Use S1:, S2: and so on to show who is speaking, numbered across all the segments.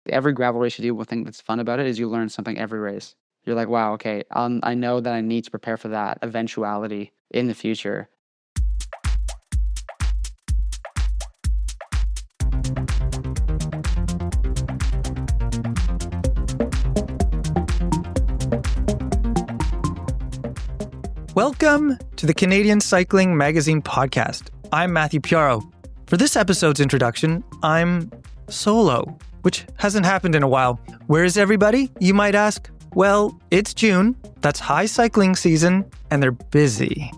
S1: Every gravel race you do, one thing that's fun about it is you learn something every race. You're like, wow, okay, I know that I need to prepare for that eventuality in the future.
S2: Welcome to the Canadian Cycling Magazine podcast. I'm Matthew Piaro. For this episode's introduction, I'm solo, which hasn't happened in a while. Where is everybody, you might ask? Well, it's June, that's high cycling season, and they're busy.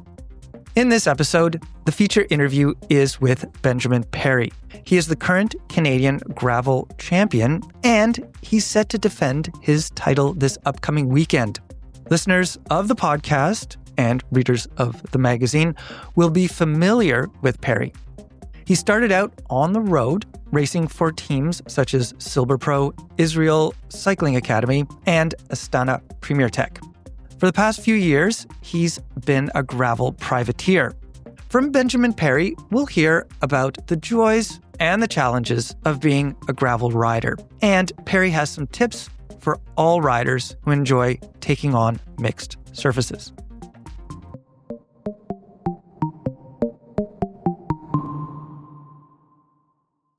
S2: In this episode, the feature interview is with Benjamin Perry. He is the current Canadian gravel champion, and he's set to defend his title this upcoming weekend. Listeners of the podcast and readers of the magazine will be familiar with Perry. He started out on the road, racing for teams such as Silver Pro, Israel Cycling Academy, and Astana Premier Tech. For the past few years, he's been a gravel privateer. From Benjamin Perry, we'll hear about the joys and the challenges of being a gravel rider. And Perry has some tips for all riders who enjoy taking on mixed surfaces.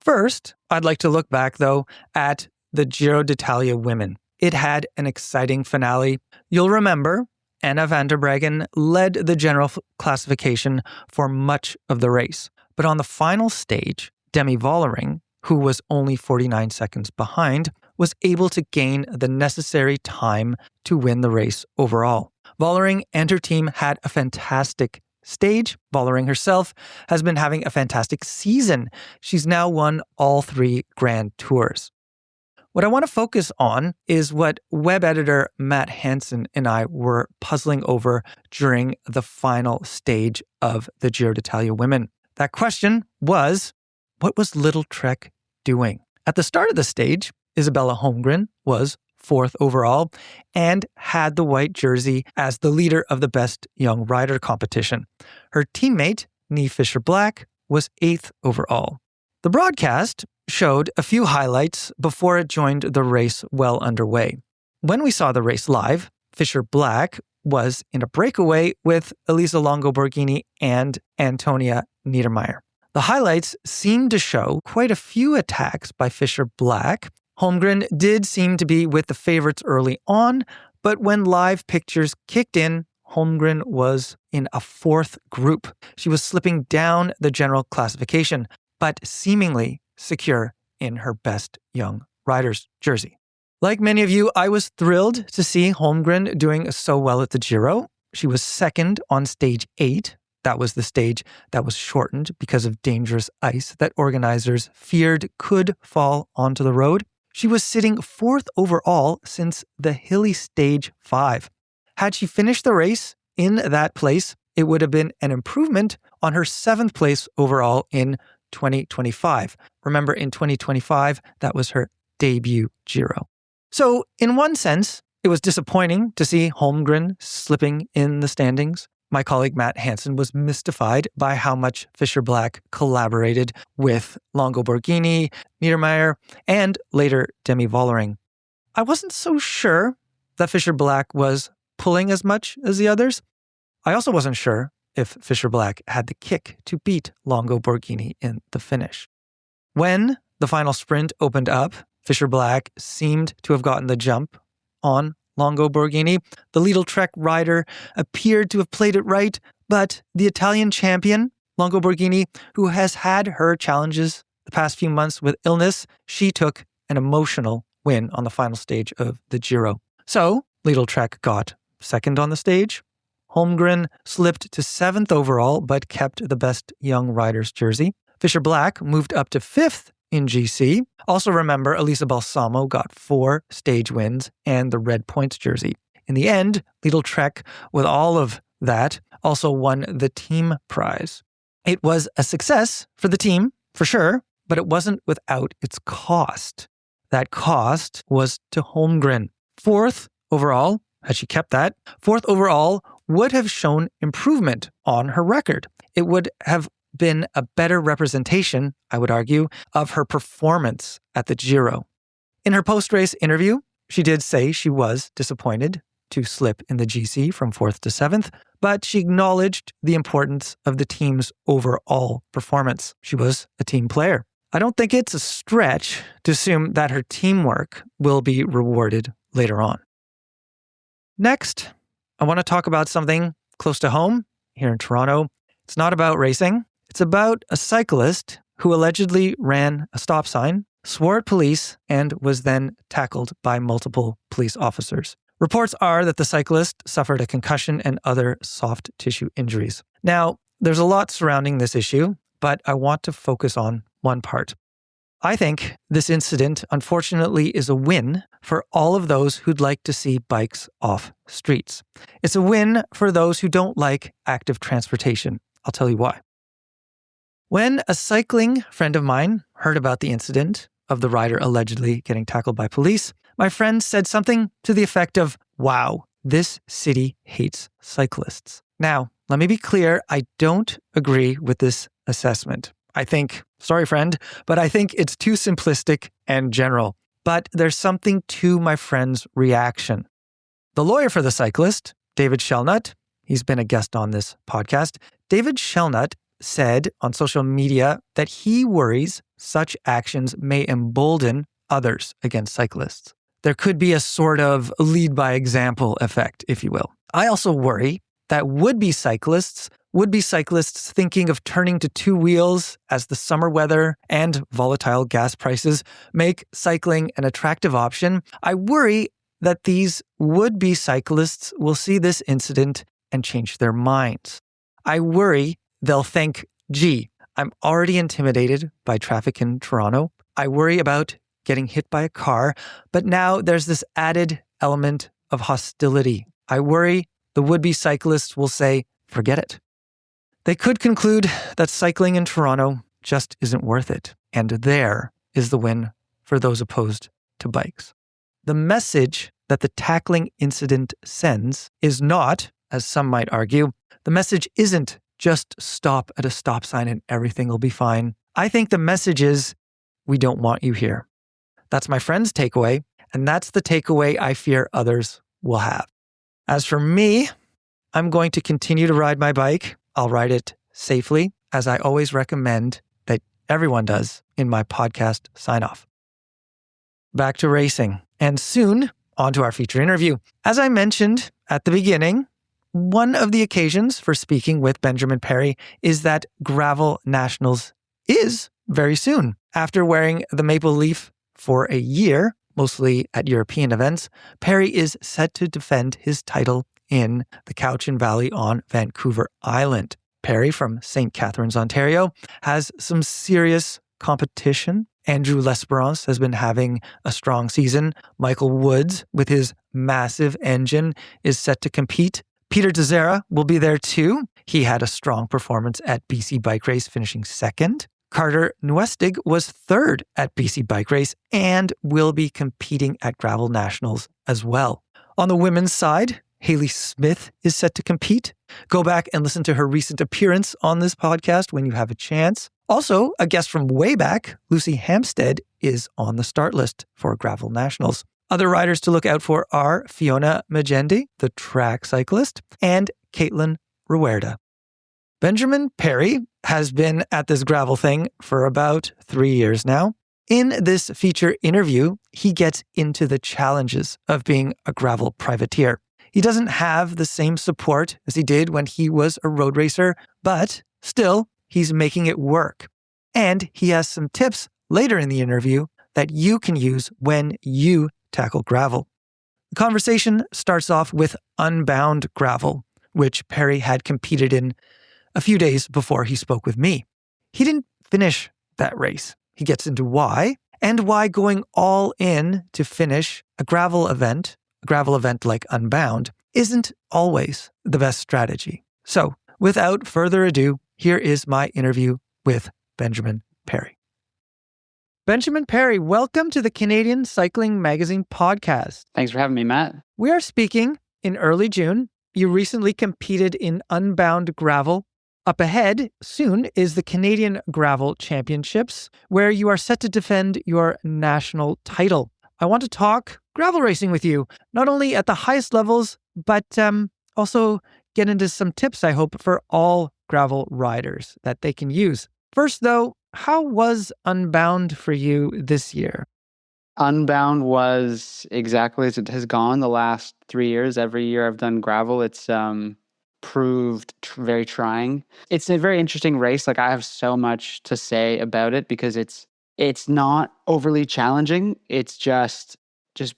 S2: First, I'd like to look back, though, at the Giro d'Italia women. It had an exciting finale. You'll remember Anna van der Breggen led the general classification for much of the race. But on the final stage, Demi Vollering, who was only 49 seconds behind, was able to gain the necessary time to win the race overall. Vollering and her team had a fantastic stage. Vollering herself has been having a fantastic season. She's now won all 3 Grand Tours. What I want to focus on is what web editor Matt Hansen and I were puzzling over during the final stage of the Giro d'Italia women. That question was, what was Little Trek doing? At the start of the stage, Isabella Holmgren was 4th overall and had the white jersey as the leader of the Best Young Rider competition. Her teammate, Nee Fisher-Black, was 8th overall. The broadcast showed a few highlights before it joined the race well underway. When we saw the race live, Fisher-Black was in a breakaway with Elisa Longo-Borghini and Antonia Niedermayer. The highlights seemed to show quite a few attacks by Fisher-Black. Holmgren did seem to be with the favorites early on, but when live pictures kicked in, Holmgren was in a 4th group. She was slipping down the general classification, but seemingly secure in her Best Young Riders jersey. Like many of you, I was thrilled to see Holmgren doing so well at the Giro. She was 2nd on stage 8. That was the stage that was shortened because of dangerous ice that organizers feared could fall onto the road. She was sitting 4th overall since the hilly stage 5. Had she finished the race in that place, it would have been an improvement on her 7th place overall in 2025. Remember, in 2025, that was her debut Giro. So in one sense, it was disappointing to see Holmgren slipping in the standings. My colleague Matt Hansen was mystified by how much Fisher-Black collaborated with Longo-Borghini, Niedermayer, and later Demi Vollering. I wasn't so sure that Fisher-Black was pulling as much as the others. I also wasn't sure if Fisher-Black had the kick to beat Longo-Borghini in the finish. When the final sprint opened up, Fisher-Black seemed to have gotten the jump on Longo-Borghini. The Little Trek rider appeared to have played it right, but the Italian champion, Longo-Borghini, who has had her challenges the past few months with illness, she took an emotional win on the final stage of the Giro. So, Little Trek got 2nd on the stage. Holmgren slipped to 7th overall, but kept the Best Young Riders jersey. Fisher-Black moved up to 5th in GC. Also remember, Elisa Balsamo got 4 stage wins and the red points jersey. In the end, Little Trek, with all of that, also won the team prize. It was a success for the team, for sure, but it wasn't without its cost. That cost was to Holmgren. 4th overall, had she kept that, 4th overall would have shown improvement on her record. It would have been a better representation, I would argue, of her performance at the Giro. In her post-race interview, she did say she was disappointed to slip in the GC from 4th to 7th, but she acknowledged the importance of the team's overall performance. She was a team player. I don't think it's a stretch to assume that her teamwork will be rewarded later on. Next, I want to talk about something close to home here in Toronto. It's not about racing. It's about a cyclist who allegedly ran a stop sign, swore at police, and was then tackled by multiple police officers. Reports are that the cyclist suffered a concussion and other soft tissue injuries. Now, there's a lot surrounding this issue, but I want to focus on one part. I think this incident, unfortunately, is a win for all of those who'd like to see bikes off streets. It's a win for those who don't like active transportation. I'll tell you why. When a cycling friend of mine heard about the incident of the rider allegedly getting tackled by police, my friend said something to the effect of, "Wow, this city hates cyclists." Now, let me be clear, I don't agree with this assessment. I think, sorry friend, but I think it's too simplistic and general. But there's something to my friend's reaction. The lawyer for the cyclist, David Shellnut, he's been a guest on this podcast. David Shellnut said on social media that he worries such actions may embolden others against cyclists. There could be a sort of lead by example effect, if you will. I also worry that would-be cyclists thinking of turning to two wheels as the summer weather and volatile gas prices make cycling an attractive option. I worry that these would-be cyclists will see this incident and change their minds. I worry they'll think, gee, I'm already intimidated by traffic in Toronto. I worry about getting hit by a car, but now there's this added element of hostility. I worry the would-be cyclists will say, forget it. They could conclude that cycling in Toronto just isn't worth it. And there is the win for those opposed to bikes. The message that the tackling incident sends is not, as some might argue, the message isn't just stop at a stop sign and everything will be fine. I think the message is, we don't want you here. That's my friend's takeaway, and that's the takeaway I fear others will have. As for me, I'm going to continue to ride my bike. I'll ride it safely, as I always recommend that everyone does in my podcast sign-off. Back to racing, and soon on to our feature interview. As I mentioned at the beginning, one of the occasions for speaking with Benjamin Perry is that Gravel Nationals is very soon. After wearing the maple leaf for a year, mostly at European events, Perry is set to defend his title in the Cowichan Valley on Vancouver Island. Perry from St. Catharines, Ontario, has some serious competition. Andrew L'Esperance has been having a strong season. Michael Woods, with his massive engine, is set to compete. Peter Dzera will be there too. He had a strong performance at BC Bike Race, finishing second. Carter Nuestig was third at BC Bike Race and will be competing at Gravel Nationals as well. On the women's side, Hayley Smith is set to compete. Go back and listen to her recent appearance on this podcast when you have a chance. Also, a guest from way back, Lucy Hampstead, is on the start list for Gravel Nationals. Other riders to look out for are Fiona Magendie, the track cyclist, and Caitlin Ruerda. Benjamin Perry has been at this gravel thing for about 3 years now. In this feature interview, he gets into the challenges of being a gravel privateer. He doesn't have the same support as he did when he was a road racer, but still, he's making it work. And he has some tips later in the interview that you can use when you tackle gravel. The conversation starts off with Unbound Gravel, which Perry had competed in a few days before he spoke with me. He didn't finish that race. He gets into why, and why going all in to finish a gravel event like Unbound, isn't always the best strategy. So, without further ado, here is my interview with Benjamin Perry. Benjamin Perry, welcome to the Canadian Cycling Magazine podcast.
S1: Thanks for having me, Matt.
S2: We are speaking in early June. You recently competed in Unbound Gravel. Up ahead soon is the Canadian Gravel Championships, where you are set to defend your national title. I want to talk gravel racing with you, not only at the highest levels, but also get into some tips, I hope, for all gravel riders that they can use. First, though, how was Unbound for you this year?
S1: Unbound was exactly as it has gone the last 3 years. Every year I've done gravel, it's proved very trying. It's a very interesting race. Like I have so much to say about it because it's not overly challenging. It's just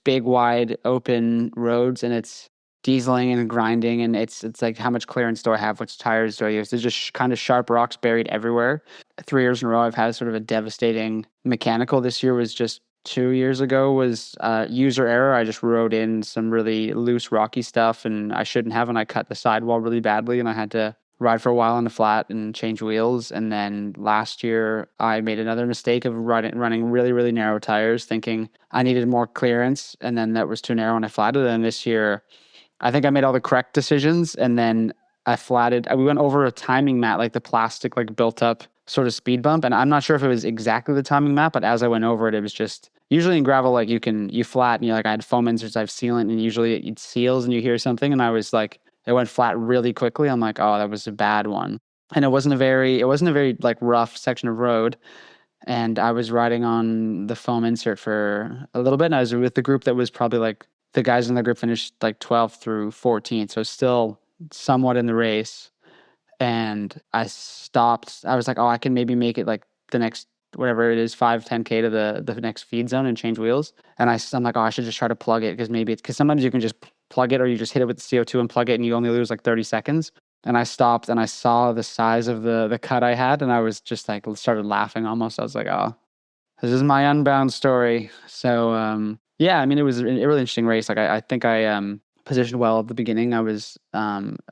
S1: big, wide, open roads, and it's dieseling and grinding, and it's like how much clearance do I have? Which tires do I use? There's just kind of sharp rocks buried everywhere. 3 years in a row, I've had sort of a devastating mechanical. This year was just 2 years ago was user error. I just rode in some really loose rocky stuff and I shouldn't have, and I cut the sidewall really badly and I had to ride for a while on the flat and change wheels. And then last year I made another mistake of running really, really narrow tires thinking I needed more clearance, and then that was too narrow and I flatted. And this year I think I made all the correct decisions, and then I flatted. We went over a timing mat, like the plastic, like built up sort of speed bump. And I'm not sure if it was exactly the timing mat, but as I went over it, it was just usually in gravel, like you flat and you like, I had foam inserts, I have sealant, and usually it seals and you hear something. And I was like, it went flat really quickly. I'm like, oh, that was a bad one. And it wasn't a very like rough section of road. And I was riding on the foam insert for a little bit. And I was with the group that was probably like the guys in the group finished like 12th through 14th. So still somewhat in the race. And I stopped. I was like, oh, I can maybe make it like the next, whatever it is, 5-10K to the next feed zone and change wheels. And I'm like, oh, I should just try to plug it because sometimes you can just plug it or you just hit it with the CO2 and plug it and you only lose like 30 seconds. And I stopped and I saw the size of the cut I had and I was just like, started laughing almost. I was like, oh, this is my Unbound story. So, yeah, I mean, it was a really interesting race. Like, I think I positioned well at the beginning. I was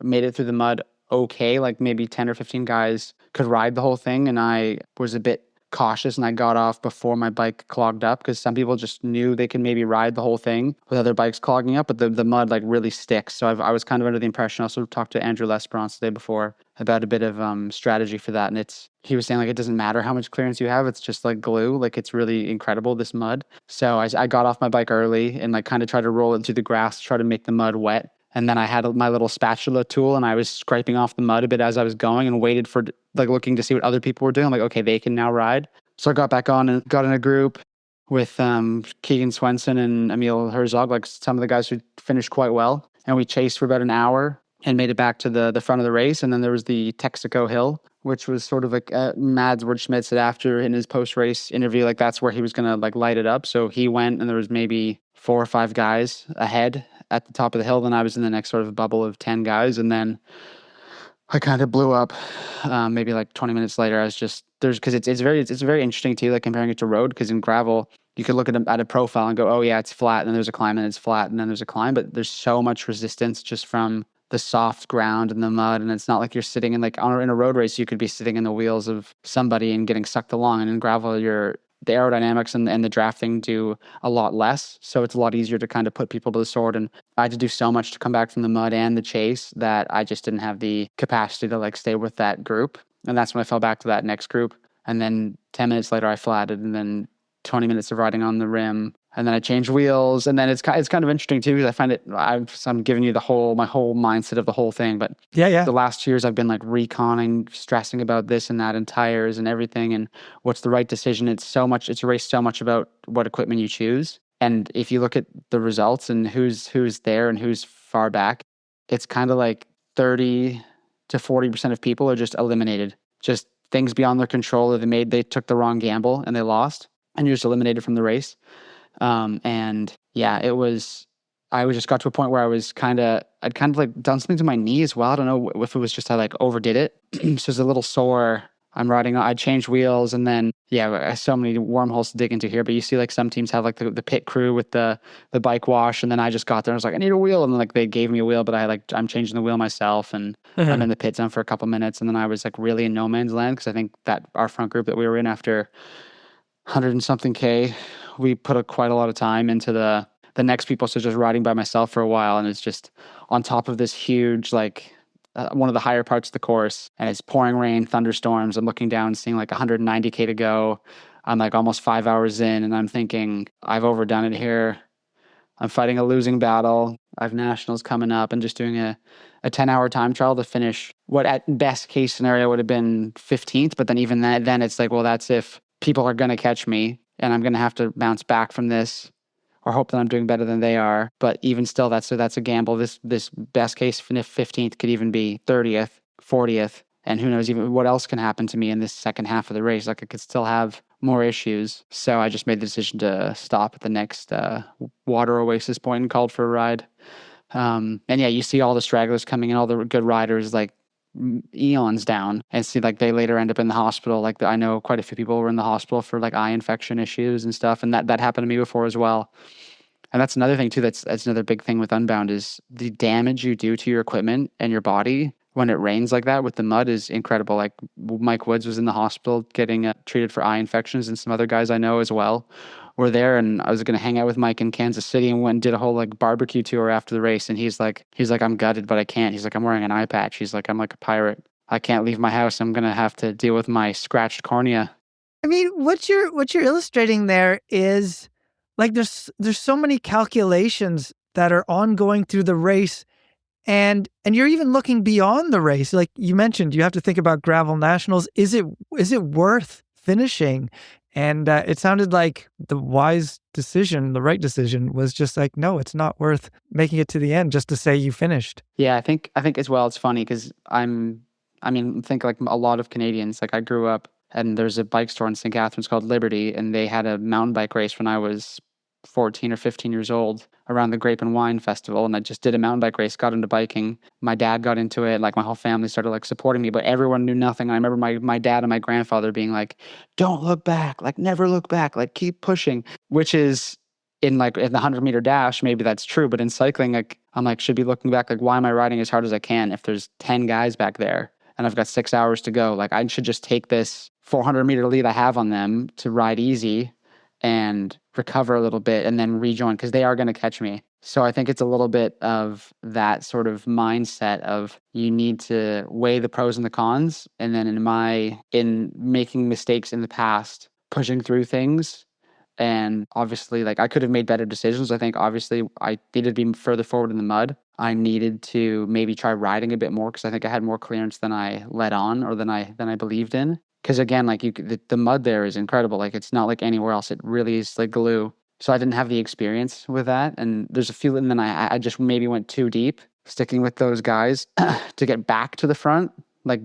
S1: made it through the mud okay. Like, maybe 10 or 15 guys could ride the whole thing. And I was a bit cautious and I got off before my bike clogged up because some people just knew they could maybe ride the whole thing with other bikes clogging up, but the mud like really sticks. So I was kind of under the impression. I also talked to Andrew Lesperance the day before about a bit of strategy for that. And he was saying like, it doesn't matter how much clearance you have. It's just like glue. Like it's really incredible, this mud. So I got off my bike early and like kind of tried to roll it through the grass, try to make the mud wet. And then I had my little spatula tool and I was scraping off the mud a bit as I was going and waited for like looking to see what other people were doing. I'm like, okay, they can now ride. So I got back on and got in a group with Keegan Swenson and Emil Herzog, like some of the guys who finished quite well. And we chased for about an hour and made it back to the front of the race. And then there was the Texaco Hill, which was sort of like Mads Wordschmidt said after in his post-race interview, like that's where he was going to like light it up. So he went and there was maybe 4 or 5 guys ahead at the top of the hill. Then I was in the next sort of bubble of 10 guys. And then I kind of blew up. Maybe like 20 minutes later, I was just because it's very interesting too, like comparing it to road. Because in gravel, you could look at a profile and go, oh yeah, it's flat, and then there's a climb, and it's flat, and then there's a climb. But there's so much resistance just from the soft ground and the mud, and it's not like you're sitting in in a road race. You could be sitting in the wheels of somebody and getting sucked along. And in gravel, the aerodynamics and the drafting do a lot less, so it's a lot easier to kind of put people to the sword. And I had to do so much to come back from the mud and the chase that I just didn't have the capacity to like stay with that group. And that's when I fell back to that next group. And then 10 minutes later, I flatted, and then 20 minutes of riding on the rim. And then I changed wheels. And then it's kind of interesting too, because I find I'm giving you my whole mindset of the whole thing. But
S2: Yeah.
S1: the last 2 years I've been like reconning, stressing about this and that and tires and everything and what's the right decision. It's a race so much about what equipment you choose. And if you look at the results and who's there and who's far back, it's kind of like 30 to 40% of people are just eliminated. Just things beyond their control, or they took the wrong gamble and they lost, and you're just eliminated from the race. And yeah, I just got to a point where I'd kind of like done something to my knee as well. I don't know if it was just I like overdid it. So it's a little sore. I changed wheels, and then yeah, so many wormholes to dig into here. But you see, like some teams have like the pit crew with the bike wash, and then I just got there and I was like, I need a wheel, and then like they gave me a wheel, but I'm changing the wheel myself, and I'm in the pit zone for a couple minutes, and then I was like really in no man's land because I think that our front group that we were in after 100 and something K, we put quite a lot of time into the next people. So just riding by myself for a while, and it's just on top of this huge like. One of the higher parts of the course, and it's pouring rain, thunderstorms. I'm looking down, seeing like 190K to go. I'm like almost 5 hours in and I'm thinking, I've overdone it here. I'm fighting a losing battle. I have nationals coming up and just doing a 10-hour time trial to finish what at best case scenario would have been 15th. But then even that, then it's like, well, that's if people are going to catch me and I'm going to have to bounce back from this or hope that I'm doing better than they are. But even still, that's a gamble. This best case 15th could even be 30th, 40th. And who knows even what else can happen to me in this second half of the race. Like I could still have more issues. So I just made the decision to stop at the next water oasis point and called for a ride. And yeah, you see all the stragglers coming in, all the good riders like eons down, and see like they later end up in the hospital. Like I know quite a few people were in the hospital for like eye infection issues and stuff. And that happened to me before as well. And that's another thing too. That's another big thing with Unbound is the damage you do to your equipment and your body when it rains like that with the mud is incredible. Like Mike Woods was in the hospital getting treated for eye infections, and some other guys I know as well were there. And I was going to hang out with Mike in Kansas City and went and did a whole like barbecue tour after the race. And he's like, I'm gutted, but I can't. He's like, I'm wearing an eye patch. He's like, I'm like a pirate. I can't leave my house. I'm going to have to deal with my scratched cornea.
S2: I mean, what you're illustrating there is like there's so many calculations that are ongoing through the race. And you're even looking beyond the race. Like you mentioned, you have to think about gravel nationals. Is it worth finishing? And it sounded like the wise decision, the right decision was just like, no, it's not worth making it to the end just to say you finished.
S1: Yeah, I think as well, it's funny because think like a lot of Canadians, like I grew up and there's a bike store in St. Catharines called Liberty, and they had a mountain bike race when I was 14 or 15 years old around the Grape and Wine Festival. And I just did a mountain bike race, got into biking. My dad got into it. Like my whole family started like supporting me, but everyone knew nothing. I remember my dad and my grandfather being like, don't look back, like never look back, like keep pushing, which is in the 100-meter dash, maybe that's true. But in cycling, like I'm like, should be looking back, like, why am I riding as hard as I can if there's 10 guys back there and I've got 6 hours to go? Like I should just take this 400-meter lead I have on them to ride easy and recover a little bit and then rejoin because they are going to catch me. So I think it's a little bit of that sort of mindset of you need to weigh the pros and the cons. And then in making mistakes in the past, pushing through things. And obviously, like I could have made better decisions. I think obviously I needed to be further forward in the mud. I needed to maybe try riding a bit more because I think I had more clearance than I let on or than I believed in. Because again, like the mud there is incredible. Like it's not like anywhere else. It really is like glue. So I didn't have the experience with that. And there's a few, and then I just maybe went too deep, sticking with those guys to get back to the front. Like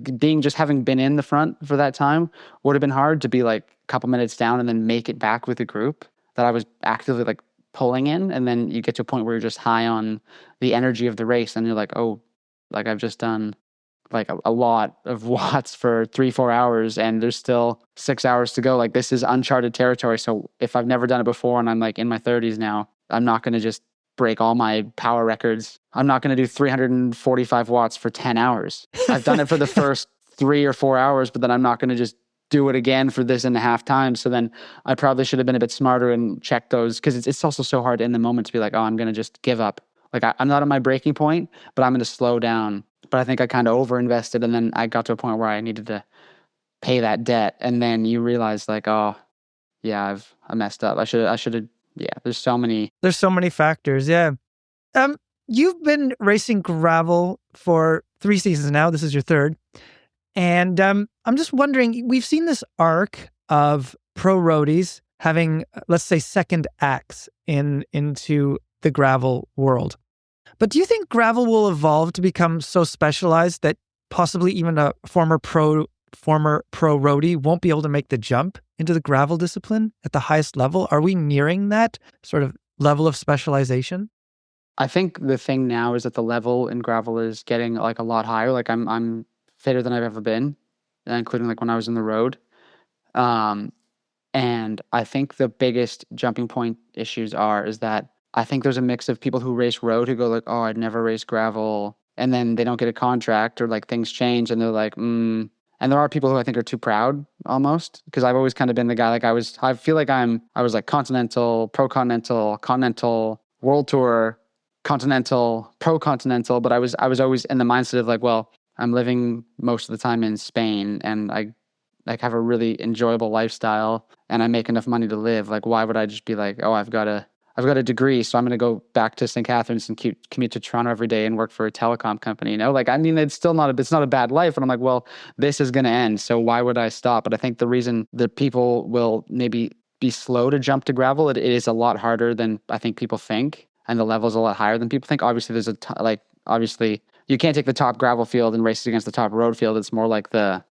S1: having been in the front for that time would have been hard to be like a couple minutes down and then make it back with a group that I was actively like pulling in. And then you get to a point where you're just high on the energy of the race. And you're like, oh, like I've just done like a lot of watts for 3-4 hours and there's still 6 hours to go. Like this is uncharted territory. So if I've never done it before and I'm like in my 30s now, I'm not going to just break all my power records. I'm not going to do 345 watts for 10 hours. I've done it for the first 3 or 4 hours, but then I'm not going to just do it again for this and a half time. So then I probably should have been a bit smarter and checked those because it's also so hard in the moment to be like, oh, I'm going to just give up. Like I'm not at my breaking point, but I'm going to slow down. But I think I kind of overinvested and then I got to a point where I needed to pay that debt. And then you realize like, oh yeah, I messed up. I should have, yeah, there's so many
S2: factors. Yeah. You've been racing gravel for 3 seasons now. This is your third. And I'm just wondering, we've seen this arc of pro roadies having, let's say, second acts into the gravel world. But do you think gravel will evolve to become so specialized that possibly even a former pro roadie won't be able to make the jump into the gravel discipline at the highest level? Are we nearing that sort of level of specialization?
S1: I think the thing now is that the level in gravel is getting like a lot higher. Like I'm fitter than I've ever been, including like when I was in the road. And I think the biggest jumping point issues is that I think there's a mix of people who race road who go like, oh, I'd never race gravel. And then they don't get a contract or like things change and they're like, And there are people who I think are too proud almost because I've always kind of been the guy like I feel like I was like continental, pro-continental, continental, world tour, continental, pro-continental. But I was always in the mindset of like, well, I'm living most of the time in Spain and like have a really enjoyable lifestyle and I make enough money to live, like why would I just be like, oh, I've got a degree, so I'm going to go back to St. Catharines and commute to Toronto every day and work for a telecom company, you know? Like, I mean, it's still it's not a bad life. And I'm like, well, this is going to end. So why would I stop? But I think the reason that people will maybe be slow to jump to gravel, it is a lot harder than I think people think. And the level is a lot higher than people think. Obviously, obviously, you can't take the top gravel field and race against the top road field. It's more like the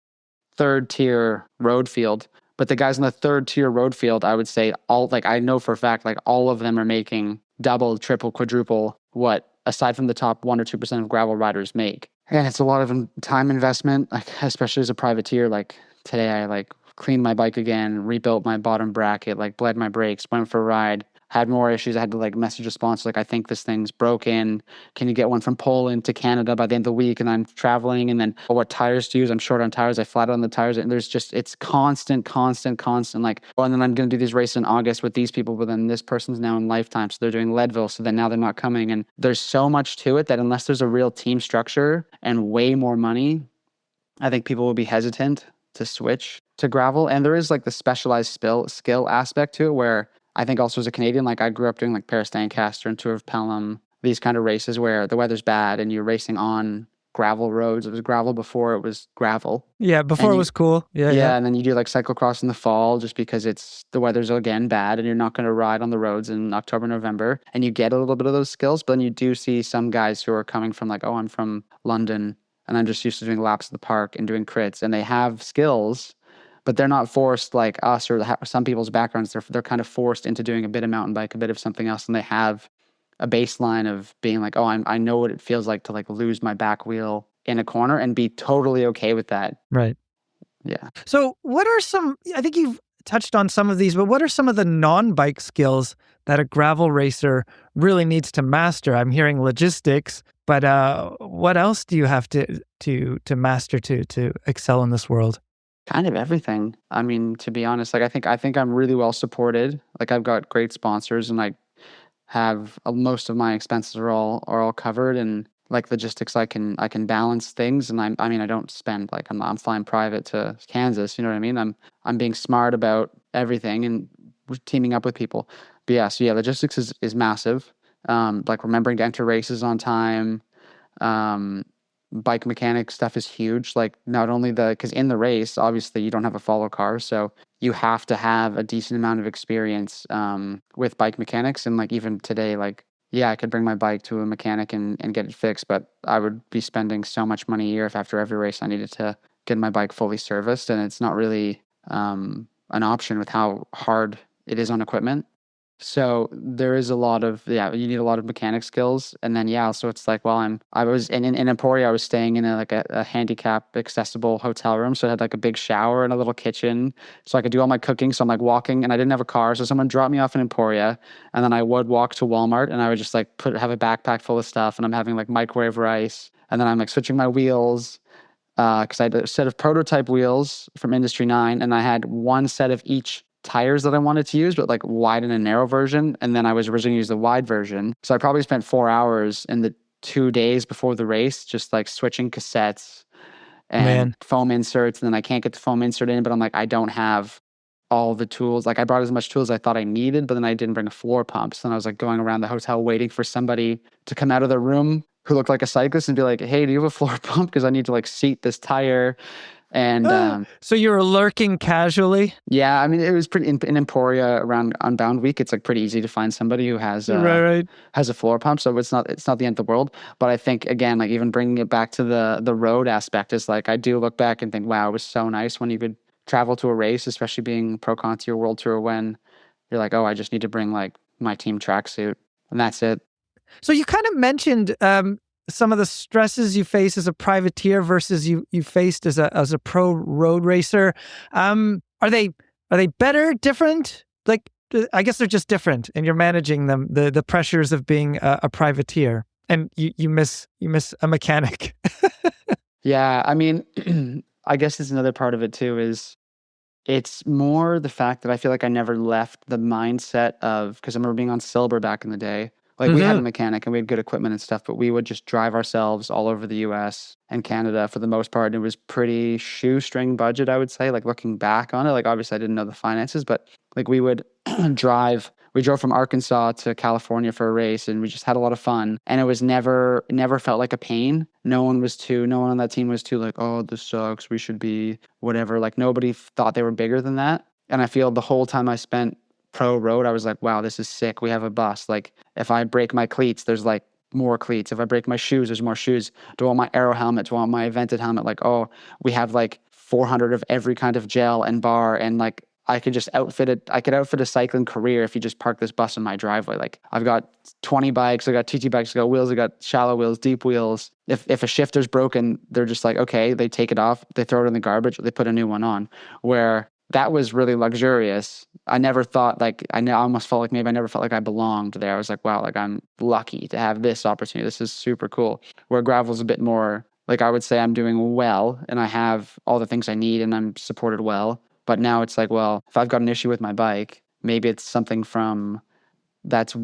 S1: third tier road field. But the guys in the third tier road field, I would say I know for a fact, like all of them are making double, triple, quadruple what aside from the top 1 or 2% of gravel riders make. And it's a lot of time investment, like especially as a privateer. Like today I like cleaned my bike again, rebuilt my bottom bracket, like bled my brakes, went for a ride, had more issues. I had to like message a sponsor, like, I think this thing's broken. Can you get one from Poland to Canada by the end of the week? And I'm traveling. And then what tires to use? I'm short on tires. I flat out on the tires. And it's constant. Like, oh, and then I'm going to do these races in August with these people, but then this person's now in Lifetime. So they're doing Leadville. So then now they're not coming. And there's so much to it that unless there's a real team structure and way more money, I think people will be hesitant to switch to gravel. And there is like the specialized skill aspect to it where I think also as a Canadian, like I grew up doing like Paris Lancaster and Tour of Pelham, these kind of races where the weather's bad and you're racing on gravel roads. It was gravel before it was gravel.
S2: Yeah, before it was cool. Yeah.
S1: And then you do like cyclocross in the fall just because the weather's again bad and you're not going to ride on the roads in October, November. And you get a little bit of those skills, but then you do see some guys who are coming from like, oh, I'm from London and I'm just used to doing laps of the park and doing crits. And they have skills, but they're not forced like us or some people's backgrounds. They're kind of forced into doing a bit of mountain bike, a bit of something else. And they have a baseline of being like, oh, I know what it feels like to like lose my back wheel in a corner and be totally okay with that.
S2: Right.
S1: Yeah.
S2: So what are I think you've touched on some of these, but what are some of the non-bike skills that a gravel racer really needs to master? I'm hearing logistics, but what else do you have to master to excel in this world?
S1: Kind of everything. I mean, to be honest, like I think I'm really well supported. Like I've got great sponsors and I have most of my expenses are all covered, and like logistics I can balance things. And I mean I don't spend like I'm flying private to Kansas, you know what I mean? I'm being smart about everything and teaming up with people. But yeah, so yeah, logistics is massive. Like remembering to enter races on time. Bike mechanic stuff is huge. Like not only because in the race, obviously you don't have a follow car, so you have to have a decent amount of experience with bike mechanics. And like even today, like yeah, I could bring my bike to a mechanic and get it fixed, but I would be spending so much money a year if after every race I needed to get my bike fully serviced, and it's not really an option with how hard it is on equipment. So there is a lot of, you need a lot of mechanic skills. And then, so it's like, well, I was in Emporia, I was staying in a handicap accessible hotel room. So it had like a big shower and a little kitchen. So I could do all my cooking. So I'm like walking and I didn't have a car. So someone dropped me off in Emporia and then I would walk to Walmart and I would just like have a backpack full of stuff and I'm having like microwave rice. And then I'm like switching my wheels. Because I had a set of prototype wheels from Industry 9 and I had one set of each tires that I wanted to use, but like wide and a narrow version. And then I was originally using the wide version. So I probably spent 4 hours in the 2 days before the race, just like switching cassettes and foam inserts. And then I can't get the foam insert in, but I'm like, I don't have all the tools. Like I brought as much tools as I thought I needed, but then I didn't bring a floor pump. So then I was like going around the hotel waiting for somebody to come out of the room who looked like a cyclist and be like, hey, do you have a floor pump? Because I need to like seat this tire. And
S2: so you were lurking casually?
S1: Yeah, I mean, it was pretty in Emporia around Unbound week. It's like pretty easy to find somebody who has has a floor pump, so it's not the end of the world. But I think again, like even bringing it back to the road aspect is like I do look back and think, wow, it was so nice when you could travel to a race, especially being pro conti or world tour, when you're like, oh, I just need to bring like my team tracksuit and that's it.
S2: So you kind of mentioned some of the stresses you face as a privateer versus you faced as a pro road racer. Are they better, different? Like, I guess they're just different, and you're managing them. The pressures of being a privateer, and you miss a mechanic.
S1: Yeah, I mean, I guess it's another part of it too. Is it's more the fact that I feel like I never left the mindset of, because I remember being on Silver back in the day. Like we had a mechanic and we had good equipment and stuff, but we would just drive ourselves all over the US and Canada for the most part. And it was pretty shoestring budget, I would say, like looking back on it. Like obviously I didn't know the finances, but like we would we drove from Arkansas to California for a race and we just had a lot of fun. And it was never felt like a pain. No one on that team was too like, oh, this sucks, we should be whatever. Like nobody thought they were bigger than that. And I feel the whole time I spent pro road, I was like, wow, this is sick. We have a bus. Like if I break my cleats, there's like more cleats. If I break my shoes, there's more shoes. Do I want my aero helmet? Do I want my vented helmet? Like, oh, we have like 400 of every kind of gel and bar. And like, I could just outfit it. I could outfit a cycling career if you just park this bus in my driveway. Like I've got 20 bikes. I got TT bikes. I got wheels. I got shallow wheels, deep wheels. If a shifter's broken, they're just like, okay, they take it off. They throw it in the garbage. They put a new one on. Where that was really luxurious. I never thought like, I almost felt like maybe I never felt like I belonged there. I was like, wow, like I'm lucky to have this opportunity. This is super cool. Where gravel's a bit more, like I would say I'm doing well and I have all the things I need and I'm supported well. But now it's like, well, if I've got an issue with my bike, maybe it's something that's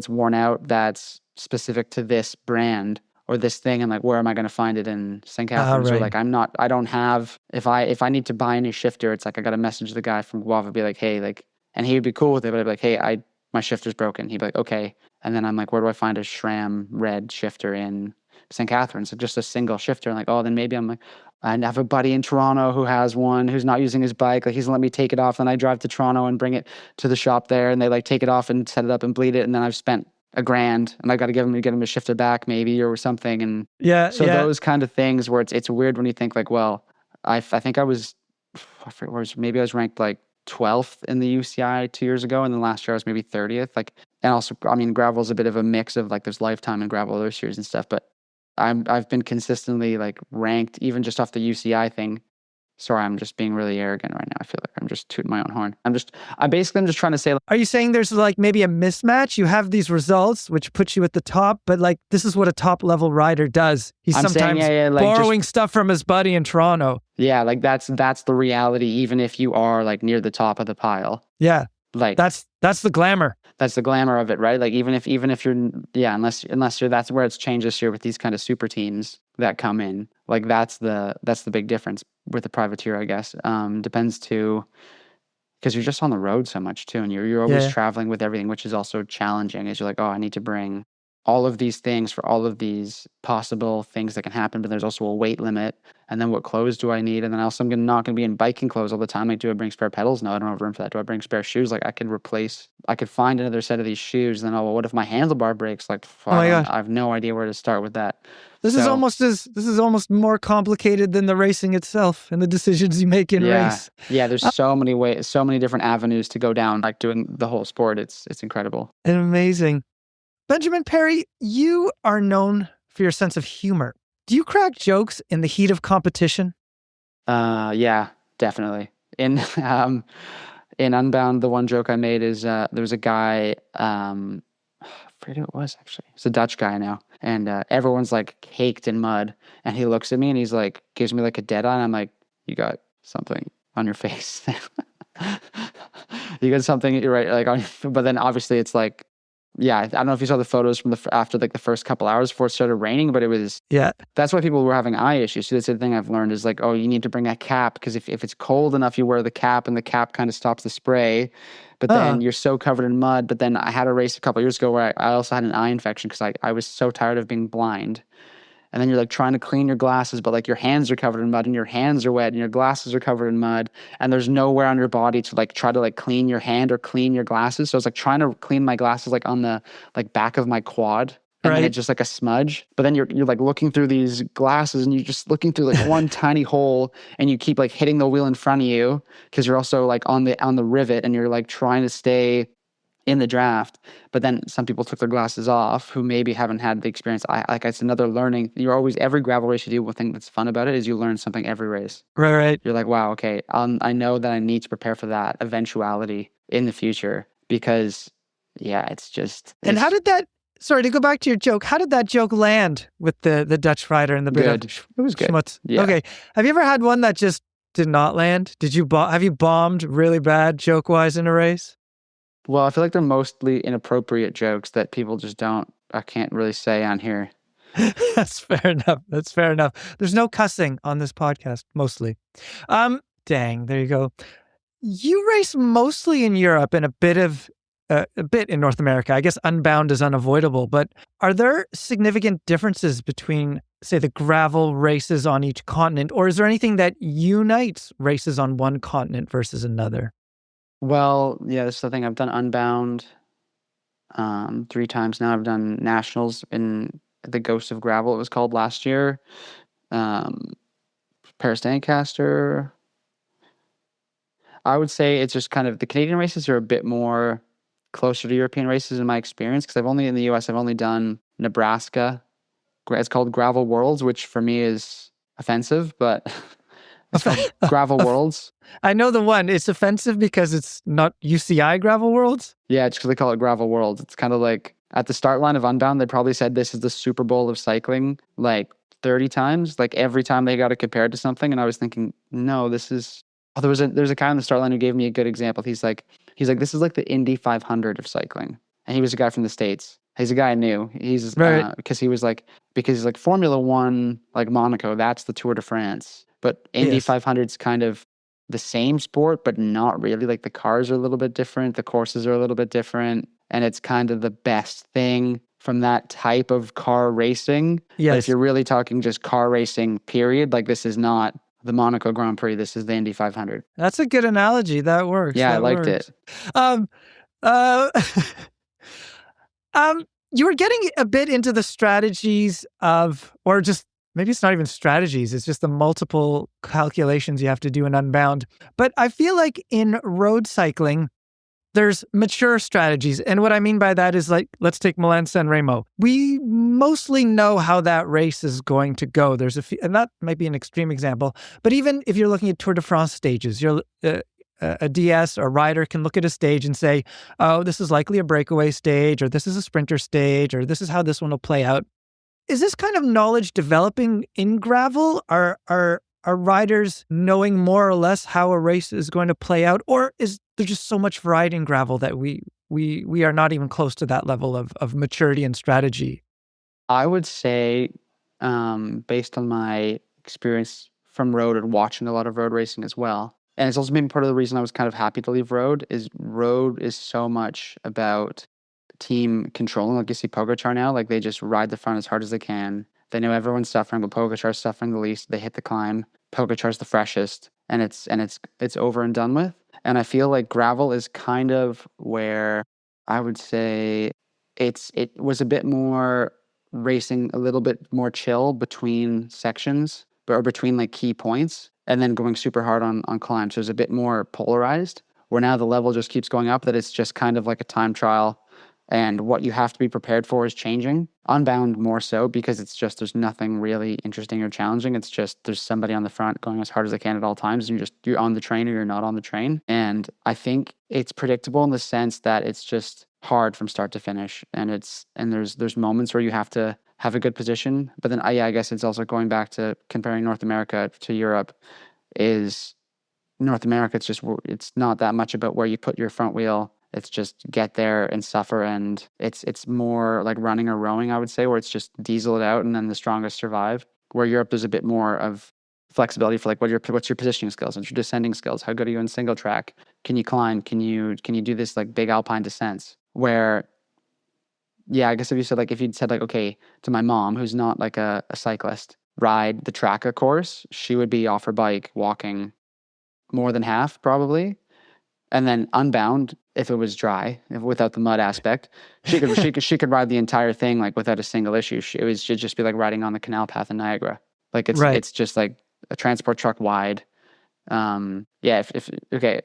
S1: worn out that's specific to this brand or this thing, and like where am I going to find it in St. Catharines? Right. Or like I don't have, if I need to buy a new shifter, it's like I got to message the guy from Guava, be like, hey, like, and he would be cool with it, but I'd be like, hey, my shifter's broken. He'd be like, okay. And then I'm like, where do I find a SRAM red shifter in St. Catharines? So just a single shifter. And like, oh, then maybe I'm like, I have a buddy in Toronto who has one who's not using his bike. Like he's let me take it off. Then I drive to Toronto and bring it to the shop there and they like take it off and set it up and bleed it. And then I've spent $1,000 and I got to get him a shifter back maybe or something. And those kind of things where it's weird when you think like, well, I think I forget maybe I was ranked like 12th in the UCI 2 years ago. And then last year I was maybe 30th. Like, and also, I mean, gravel is a bit of a mix of like there's lifetime and gravel other years and stuff, but I've been consistently like ranked even just off the UCI thing. Sorry, I'm just being really arrogant right now. I feel like I'm just tooting my own horn. I'm just trying to say. Like,
S2: are you saying there's like maybe a mismatch? You have these results which put you at the top, but like this is what a top level rider does. He's sometimes like borrowing stuff from his buddy in Toronto.
S1: Yeah, like that's the reality. Even if you are like near the top of the pile.
S2: Yeah,
S1: like
S2: that's the glamour.
S1: That's the glamour of it, right? Like even if you're unless you're, that's where it's changed this year with these kind of super teams that come in. Like that's the big difference with the privateer, I guess. Depends too, because you're just on the road so much too, and you're always traveling with everything, which is also challenging. Is you're like, oh, I need to bring all of these things for all of these possible things that can happen, but there's also a weight limit. And then what clothes do I need? And then also I'm not going to be in biking clothes all the time. Like, do I bring spare pedals? No, I don't have room for that. Do I bring spare shoes? Like I could find another set of these shoes. And then, well, what if my handlebar breaks? Like, I have no idea where to start with that.
S2: This is almost more complicated than the racing itself and the decisions you make in race.
S1: Yeah, there's so many ways, so many different avenues to go down, like doing the whole sport. It's incredible.
S2: And amazing. Benjamin Perry, you are known for your sense of humor. Do you crack jokes in the heat of competition?
S1: Yeah, definitely. In Unbound, the one joke I made is there was a guy, I forget who it was actually. It's a Dutch guy now. And everyone's like caked in mud. And he looks at me and he's like, gives me like a dead eye. And I'm like, you got something on your face. You got something, you're right. Like, but then obviously it's like, yeah, I don't know if you saw the photos from after like the first couple hours before it started raining, but it was, that's why people were having eye issues. So that's the thing I've learned is like, oh, you need to bring a cap because if it's cold enough, you wear the cap and the cap kind of stops the spray, but then you're so covered in mud. But then I had a race a couple years ago where I also had an eye infection because I was so tired of being blind. And then you're like trying to clean your glasses, but like your hands are covered in mud and your hands are wet and your glasses are covered in mud and there's nowhere on your body to like try to like clean your hand or clean your glasses. So I was like trying to clean my glasses like on the like back of my quad and then it's just like a smudge. But then you're like looking through these glasses and you're just looking through like one tiny hole and you keep like hitting the wheel in front of you because you're also like on the rivet and you're like trying to stay in the draft. But then some people took their glasses off who maybe haven't had the experience. It's another learning. Every gravel race you do, one thing that's fun about it is you learn something every race.
S2: Right.
S1: You're like, wow, okay, I know that I need to prepare for that eventuality in the future because, it's just.
S2: And how did that, sorry to go back to your joke, how did that joke land with the Dutch rider and the bit
S1: good. It was good.
S2: Schmutz?
S1: Yeah.
S2: Okay. Have you ever had one that just did not land? Have you bombed really bad joke-wise in a race?
S1: Well, I feel like they're mostly inappropriate jokes that people just don't, I can't really say on here.
S2: That's fair enough. That's fair enough. There's no cussing on this podcast, mostly. Dang, there you go. You race mostly in Europe and a bit in North America. I guess Unbound is unavoidable, but are there significant differences between, say, the gravel races on each continent, or is there anything that unites races on one continent versus another?
S1: Well, yeah, this is the thing. I've done Unbound 3 times now. I've done nationals in the Ghost of Gravel, it was called last year. Um, Paris Dancaster. I would say it's just kind of the Canadian races are a bit more closer to European races in my experience because I've only in the US, I've only done Nebraska. It's called Gravel Worlds, which for me is offensive, but it's called Gravel Worlds.
S2: I know the one. It's offensive because it's not UCI Gravel Worlds.
S1: Yeah, it's because they call it Gravel Worlds. It's kind of like at the start line of Unbound, they probably said this is the Super Bowl of cycling like 30 times. Like every time they got it compared to something. And I was thinking, no, this is. Oh, there's a guy on the start line who gave me a good example. He's like, this is like the Indy 500 of cycling. And he was a guy from the States. He's a guy I knew. He's
S2: Right.
S1: because he's like Formula One, like Monaco, that's the Tour de France. But Indy
S2: Yes.
S1: 500 is kind of the same sport, but not really. Like the cars are a little bit different, the courses are a little bit different, and it's kind of the best thing from that type of car racing. But if
S2: Yes.
S1: you're really talking just car racing, period, like this is not the Monaco Grand Prix. This is the Indy 500.
S2: That's a good analogy. That works.
S1: Yeah, I
S2: That
S1: liked
S2: works.
S1: it.
S2: Um, uh, you were getting a bit into the strategies of, or just maybe it's not even strategies. It's just the multiple calculations you have to do in Unbound. But I feel like in road cycling, there's mature strategies. And what I mean by that is like, let's take Milan San Remo. We mostly know how that race is going to go. There's a few, and that might be an extreme example, but even if you're looking at Tour de France stages, a DS or rider can look at a stage and say, oh, this is likely a breakaway stage, or this is a sprinter stage, or this is how this one will play out. Is this kind of knowledge developing in gravel? Are riders knowing more or less how a race is going to play out, or is there just so much variety in gravel that we are not even close to that level of maturity and strategy?
S1: I would say, based on my experience from road and watching a lot of road racing as well, and it's also maybe part of the reason I was kind of happy to leave road is so much about team controlling. Like you see Pogacar now, like they just ride the front as hard as they can. They know everyone's suffering, but Pogacar's suffering the least. They hit the climb. Pogacar's the freshest, and it's over and done with. And I feel like gravel is kind of where I would say it was a bit more racing, a little bit more chill between sections, or between like key points, and then going super hard on climbs. So it's a bit more polarized. Where now the level just keeps going up. That it's just kind of like a time trial, and what you have to be prepared for is changing. Unbound more so because it's just there's nothing really interesting or challenging. It's just there's somebody on the front going as hard as they can at all times, and you're on the train or you're not on the train. And I think it's predictable in the sense that it's just hard from start to finish, and there's moments where you have to have a good position. But then I guess it's also going back to comparing North America to Europe. Is North America, it's not that much about where you put your front wheel. It's just get there and suffer, and it's more like running or rowing, I would say, where it's just diesel it out and then the strongest survive. Where Europe, there's a bit more of flexibility for like what's your positioning skills, what's your descending skills, how good are you in single track, can you climb, can you do this like big alpine descents. Where yeah, I guess if you'd said like, okay, to my mom who's not like a cyclist, ride the Tracker course, she would be off her bike walking more than half probably. And then Unbound, if it was dry, without the mud aspect, she could ride the entire thing like without a single issue. Should just be like riding on the canal path in Niagara. Like
S2: Right.
S1: it's just like a transport truck wide. Yeah, if okay,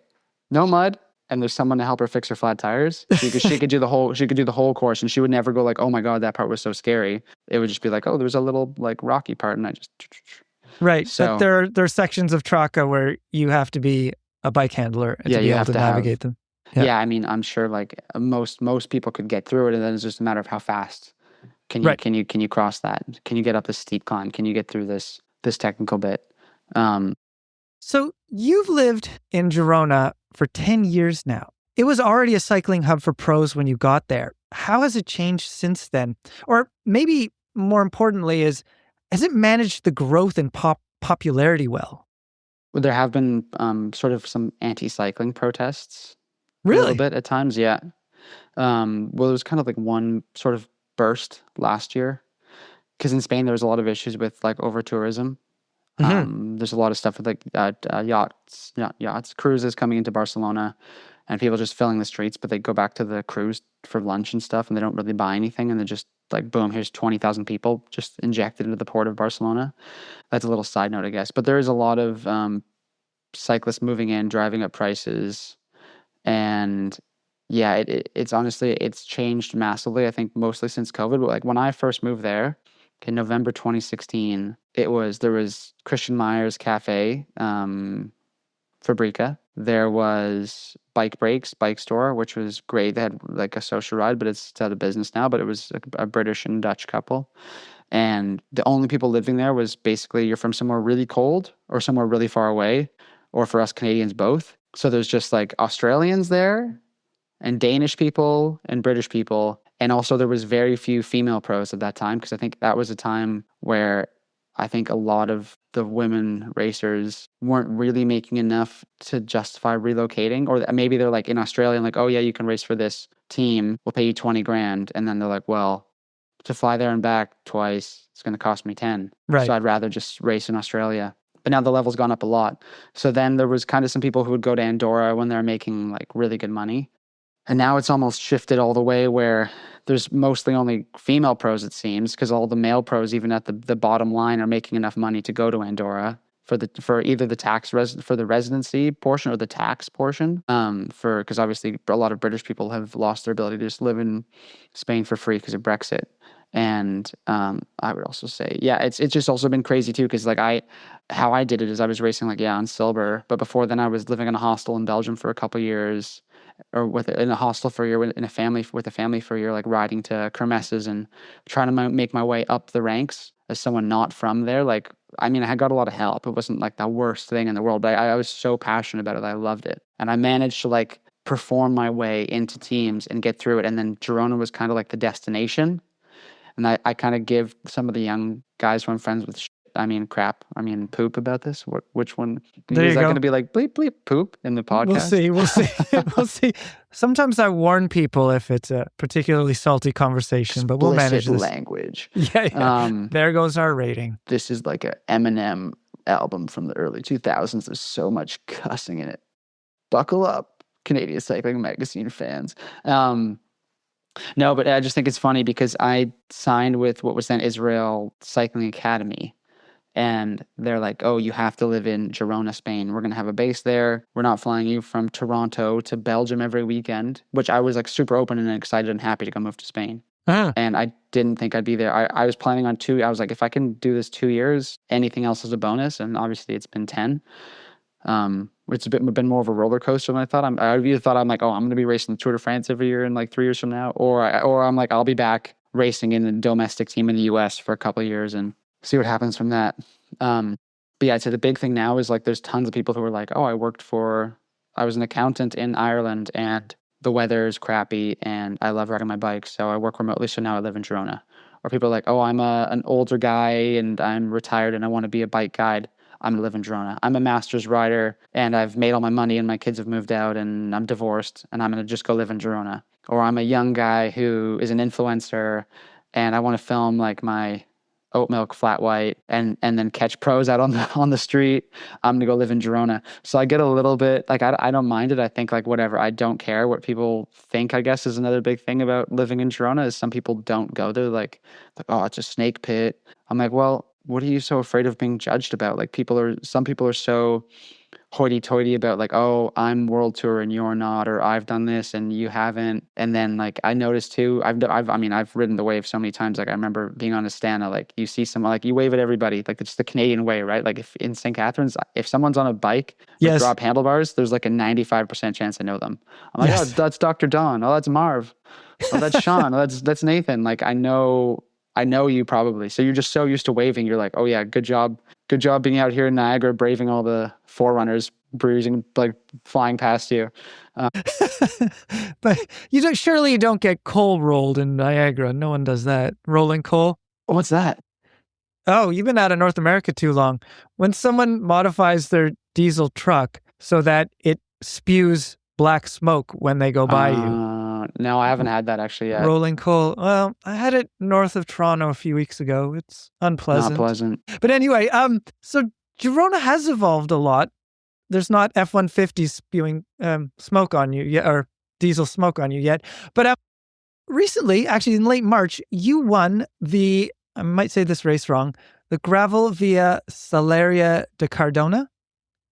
S1: no mud, and there's someone to help her fix her flat tires, she could do the whole course, and she would never go like, oh my god, that part was so scary. It would just be like, oh, there's a little like rocky part, and I just
S2: Right. But
S1: so
S2: there are sections of Traca where you have to be a bike handler
S1: yeah,
S2: to be
S1: you
S2: able
S1: have
S2: to
S1: to have
S2: navigate them. Yeah.
S1: yeah. I mean, I'm sure like most people could get through it, and then it's just a matter of how fast
S2: Right.
S1: can you cross that? Can you get up this steep climb? Can you get through this technical bit? Um,
S2: So you've lived in Gerona for 10 years now. It was already a cycling hub for pros when you got there. How has it changed since then? Or maybe more importantly has it managed the growth and popularity well?
S1: Well, there have been sort of some anti-cycling protests a little
S2: Really?
S1: bit at times, yeah. Well, there was kind of like one sort of burst last year because in Spain there was a lot of issues with like over tourism.
S2: Hmm.
S1: There's a lot of stuff with like yachts, cruises coming into Barcelona, and people just filling the streets. But they go back to the cruise for lunch and stuff, and they don't really buy anything, and they're just like, boom, here's 20,000 people just injected into the port of Barcelona. That's a little side note, I guess. But there is a lot of cyclists moving in, driving up prices, and yeah, it's honestly it's changed massively. I think mostly since COVID. But like when I first moved there in November 2016, there was Christian Meyer's Cafe, Fabrica. There was Bike Breaks, Bike Store, which was great. They had like a social ride, but it's out of business now. But it was a British and Dutch couple. And the only people living there was basically you're from somewhere really cold or somewhere really far away, or for us Canadians, both. So there's just like Australians there and Danish people and British people. And also there was very few female pros at that time because I think that was a time where I think a lot of the women racers weren't really making enough to justify relocating. Or maybe they're like in Australia and like, oh yeah, you can race for this team. We'll pay you 20 grand. And then they're like, well, to fly there and back twice, it's going to cost me 10.
S2: Right.
S1: So I'd rather just race in Australia. But now the level's gone up a lot. So then there was kind of some people who would go to Andorra when they're making like really good money. And now it's almost shifted all the way where there's mostly only female pros, it seems, because all the male pros, even at the bottom line, are making enough money to go to Andorra for either the for the residency portion or the tax portion. Because obviously a lot of British people have lost their ability to just live in Spain for free because of Brexit. And I would also say, yeah, it's just also been crazy too, because like how I did it is I was racing like on silver, but before then I was living in a hostel in Belgium for a couple years, or in a hostel for a year with a family for a year, like riding to kermesses and trying to make my way up the ranks as someone not from there. Like, I mean, I got a lot of help. It wasn't like the worst thing in the world, but I was so passionate about it. I loved it, and I managed to like perform my way into teams and get through it. And then Gerona was kind of like the destination. And I kind of give some of the young guys who I'm friends with poop about this. Which one?
S2: There
S1: Is
S2: you
S1: that
S2: go.
S1: going to be like bleep, bleep, poop in the podcast?
S2: We'll see. We'll see. Sometimes I warn people if it's a particularly salty conversation, but we'll manage this.
S1: Language.
S2: Yeah. There goes our rating.
S1: This is like a Eminem album from the early 2000s. There's so much cussing in it. Buckle up, Canadian Cycling Magazine fans. No, but I just think it's funny because I signed with what was then Israel Cycling Academy. And they're like, oh, you have to live in Gerona, Spain. We're going to have a base there. We're not flying you from Toronto to Belgium every weekend, which I was like super open and excited and happy to go move to Spain. And I didn't think I'd be there. I was planning on I was like, if I can do this 2 years, anything else is a bonus. And obviously it's been 10. It's been more of a roller coaster than I thought. I either thought I'm like, oh, I'm going to be racing the Tour de France every year in like 3 years from now, or I'm like, I'll be back racing in the domestic team in the US for a couple of years and see what happens from that. But yeah, I'd say the big thing now is like, there's tons of people who are like, oh, I was an accountant in Ireland and the weather is crappy and I love riding my bike, so I work remotely, so now I live in Girona. Or people are like, oh, I'm an older guy and I'm retired and I want to be a bike guide. I'm going to live in Gerona. I'm a master's rider and I've made all my money and my kids have moved out and I'm divorced and I'm going to just go live in Gerona. Or I'm a young guy who is an influencer and I want to film like my oat milk flat white and then catch pros out on the street. I'm going to go live in Gerona. So I get a little bit like, I don't mind it. I think like whatever, I don't care what people think, I guess is another big thing about living in Gerona is some people don't go there like, oh, it's a snake pit. I'm like, well, what are you so afraid of being judged about? Like some people are so hoity-toity about like, oh, I'm world tour and you're not, or I've done this and you haven't. And then like I noticed too, I've ridden the wave so many times. Like I remember being on Astana, like you see someone, like you wave at everybody, like it's the Canadian way, right? Like if in St. Catharines, if someone's on a bike with drop handlebars, there's like a 95% chance I know them. I'm like, oh, that's Dr. Don. Oh, that's Marv. Oh, that's Sean. Oh, that's Nathan. Like I know you probably. So you're just so used to waving. You're like, oh yeah, good job being out here in Niagara, braving all the forerunners, bruising, like flying past you.
S2: But surely you don't get coal rolled in Niagara. No one does that. Rolling coal.
S1: What's that?
S2: Oh, you've been out of North America too long. When someone modifies their diesel truck so that it spews black smoke when they go by you.
S1: No, I haven't had that actually yet.
S2: Rolling coal. Well, I had it north of Toronto a few weeks ago. It's unpleasant.
S1: Not pleasant.
S2: But anyway, so Gerona has evolved a lot. There's not F-150s spewing smoke on you yet, or diesel smoke on you yet. But recently, actually in late March, you won the, I might say this race wrong, the Gravel via Salaria de Cardona.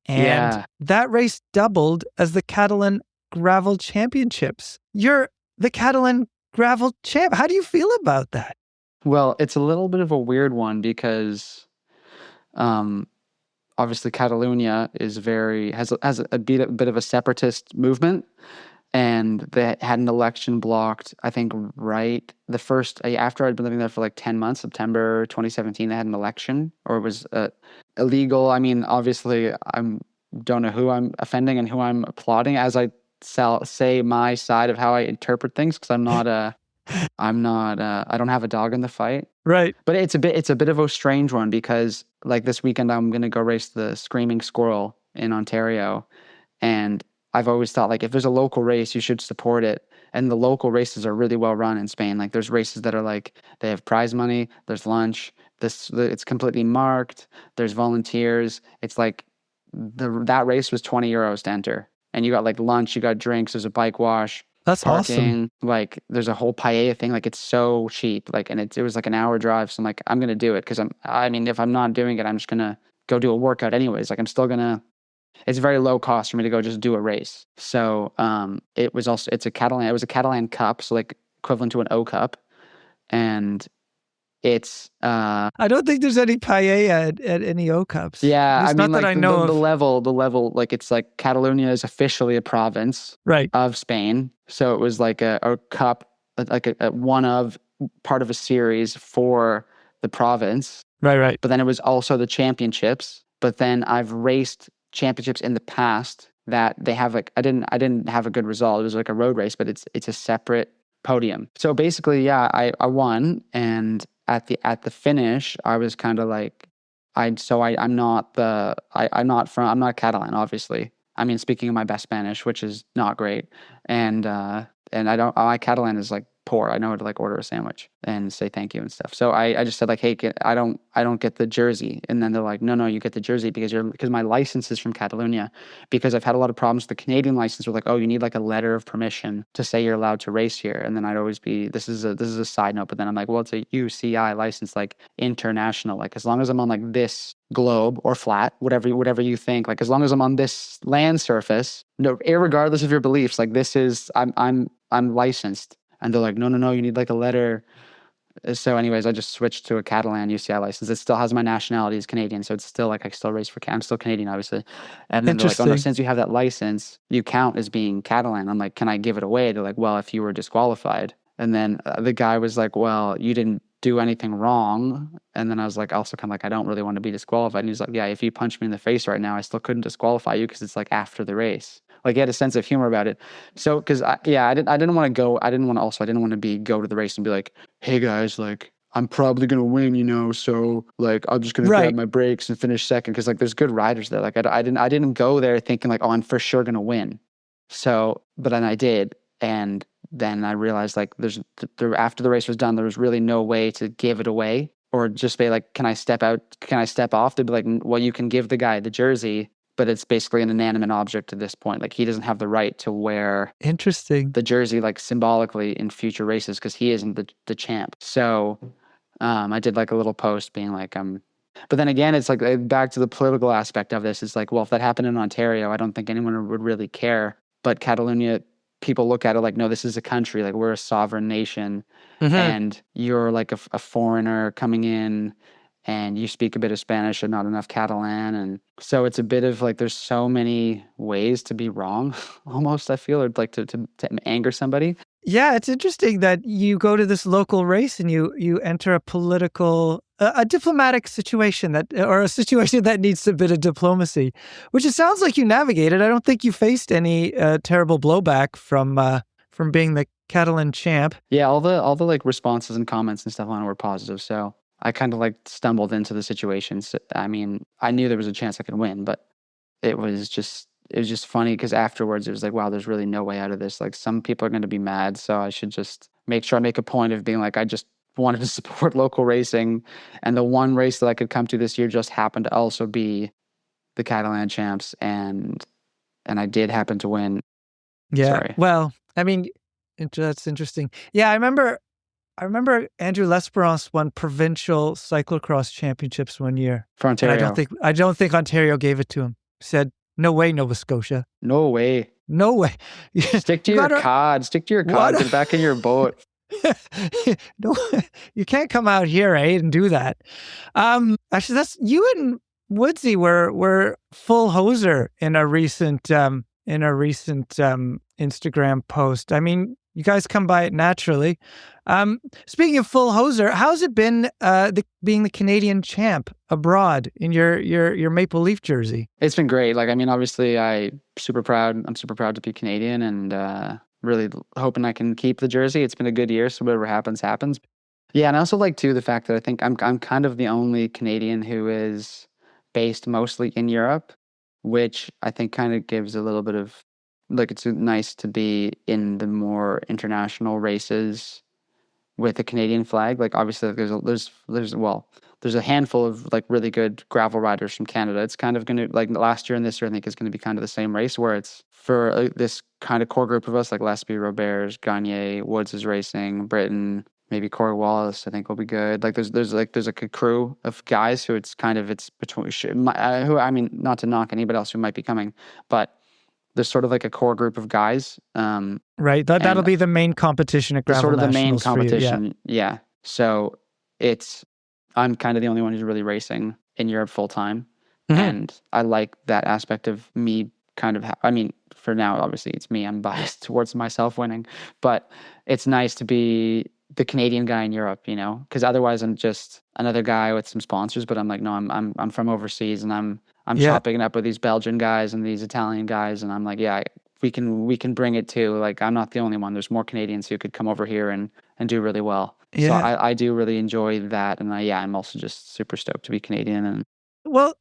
S2: And that race doubled as the Catalan Gravel Championships. You're the Catalan Gravel champ. How do you feel about that?
S1: Well, it's a little bit of a weird one because obviously Catalonia is has a bit of a separatist movement, and they had an election blocked, I think, right the first after I'd been living there for like 10 months, September 2017, they had an election, or it was illegal. I mean, obviously I don't know who I'm offending and who I'm applauding as I say my side of how I interpret things, because I don't have a dog in the fight.
S2: Right.
S1: But it's a bit of a strange one, because like this weekend I'm going to go race the Screaming Squirrel in Ontario, and I've always thought, like, if there's a local race, you should support it. And the local races are really well run in Spain. Like, there's races that are like, they have prize money, there's lunch, it's completely marked, there's volunteers. It's like that race was 20 euros to enter, and you got like lunch, you got drinks, there's a bike wash.
S2: That's
S1: parking,
S2: awesome.
S1: Like there's a whole paella thing. Like, it's so cheap. Like, and it was like an hour drive. So I'm like, I'm gonna do it, because I mean, if I'm not doing it, I'm just gonna go do a workout anyways. Like, I'm still gonna. It's very low cost for me to go just do a race. So it was a Catalan Cup, so like equivalent to an O Cup, and it's
S2: I don't think there's any paella at any O Cups.
S1: Yeah, I mean,
S2: not
S1: like
S2: that I know
S1: the level, like, it's like Catalonia is officially a province,
S2: right,
S1: of Spain. So it was like a cup, like a one of part of a series for the province.
S2: Right.
S1: But then it was also the championships. But then I've raced championships in the past that they have like, I didn't have a good result. It was like a road race, but it's a separate podium. So basically, yeah, I won, and at the finish, I was kind of like, I'm not Catalan, obviously. I mean, speaking of my best Spanish, which is not great, and my Catalan is like poor. I know how to like order a sandwich and say thank you and stuff. So I just said like, hey, I don't get the jersey. And then they're like, no, you get the jersey because my license is from Catalonia. Because I've had a lot of problems with the Canadian license. We're like, oh, you need like a letter of permission to say you're allowed to race here. And then I'd always be, this is a side note, but then I'm like, well, it's a UCI license, like international. Like, as long as I'm on like this globe or flat, whatever you think, like, as long as I'm on this land surface, no, irregardless of your beliefs, like, this is, I'm licensed. And they're like, no, you need like a letter. So anyways, I just switched to a Catalan UCI license. It still has my nationality as Canadian. So it's still like, I still race I'm still Canadian, obviously. And then they're like, oh no, since you have that license, you count as being Catalan. I'm like, can I give it away? They're like, well, if you were disqualified. And then the guy was like, well, you didn't do anything wrong. And then I was like, also kind of like, I don't really want to be disqualified. And he's like, yeah, if you punch me in the face right now, I still couldn't disqualify you, because it's like after the race. Like, he had a sense of humor about it. So, because I didn't want to go to the race and be like, hey guys, like, I'm probably gonna win, so like, I'm just gonna grab my brakes and finish second, because like, there's good riders there. Like, I didn't go there thinking like, oh, I'm for sure gonna win. So, but then I did, and then I realized like, after the race was done, there was really no way to give it away, or just be like, can I step out? Can I step off? They'd be like, well, you can give the guy the jersey, but it's basically an inanimate object at this point. Like, he doesn't have the right to wear the jersey, like, symbolically in future races, because he isn't the champ. So I did like a little post being like, but then again, it's like, back to the political aspect of this. It's like, well, if that happened in Ontario, I don't think anyone would really care. But Catalonia, people look at it like, no, this is a country. Like, we're a sovereign nation, and you're like a foreigner coming in, and you speak a bit of Spanish and not enough Catalan. And so it's a bit of like, there's so many ways to be wrong, almost, I feel, or like to anger somebody.
S2: Yeah, it's interesting that you go to this local race and you enter a political a diplomatic situation or a situation that needs a bit of diplomacy, which it sounds like you navigated. I don't think you faced any terrible blowback from being the Catalan champ.
S1: Yeah, all the like responses and comments and stuff on it were positive. So I kind of like stumbled into the situation. So, I mean, I knew there was a chance I could win, but it was just funny because afterwards it was like, wow, there's really no way out of this. Like some people are going to be mad, so I should just make sure I make a point of being like, I just wanted to support local racing, and the one race that I could come to this year just happened to also be the Catalan champs, and I did happen to win.
S2: Yeah.
S1: Sorry.
S2: Well, I mean, that's interesting. Yeah, I remember Andrew L'Esperance won provincial cyclocross championships one year.
S1: For
S2: And
S1: Ontario.
S2: I don't think Ontario gave it to him. Said, "No way, Nova Scotia.
S1: No way.
S2: No way."
S1: Stick to
S2: You
S1: your
S2: gotta-
S1: cod. Stick to your
S2: What?
S1: cod. Get back in your boat.
S2: No, you can't come out here, and do that. Actually, that's you and Woodsy were full hoser in a recent Instagram post. I mean, you guys come by it naturally. Speaking of full hoser, how's it been being the Canadian champ abroad in your Maple Leaf jersey?
S1: It's been great. Like, I mean, obviously, I'm super proud to be Canadian, and really hoping I can keep the jersey. It's been a good year, so whatever happens, happens. Yeah, and I also like too the fact that I think I'm kind of the only Canadian who is based mostly in Europe, which I think kind of gives a little bit of like it's nice to be in the more international races with a Canadian flag. Like obviously there's a handful of like really good gravel riders from Canada. It's kind of going to like last year and this year I think is going to be kind of the same race where it's for this kind of core group of us like Lesby, Roberts, Gagne, Woods is racing, Britain, maybe Corey Wallace I think will be good. Like there's like a crew of guys who it's between who I mean not to knock anybody else who might be coming, but there's sort of like a core group of guys.
S2: Right. That'll be the main competition at Gravel
S1: sort of the main
S2: Nationals for you, yeah.
S1: competition. Yeah. So I'm kind of the only one who's really racing in Europe full time.
S2: Mhm.
S1: And I like that aspect of me kind of, I mean, for now, obviously it's me, I'm biased towards myself winning, but it's nice to be the Canadian guy in Europe, because otherwise I'm just another guy with some sponsors, but I'm like, no, I'm from overseas and I'm
S2: Yeah.
S1: chopping it up with these Belgian guys and these Italian guys. And I'm like, yeah, we can bring it too. Like I'm not the only one. There's more Canadians who could come over here and do really well. So
S2: Yeah.
S1: I do really enjoy that. And I'm also just super stoked to be Canadian. And
S2: Well,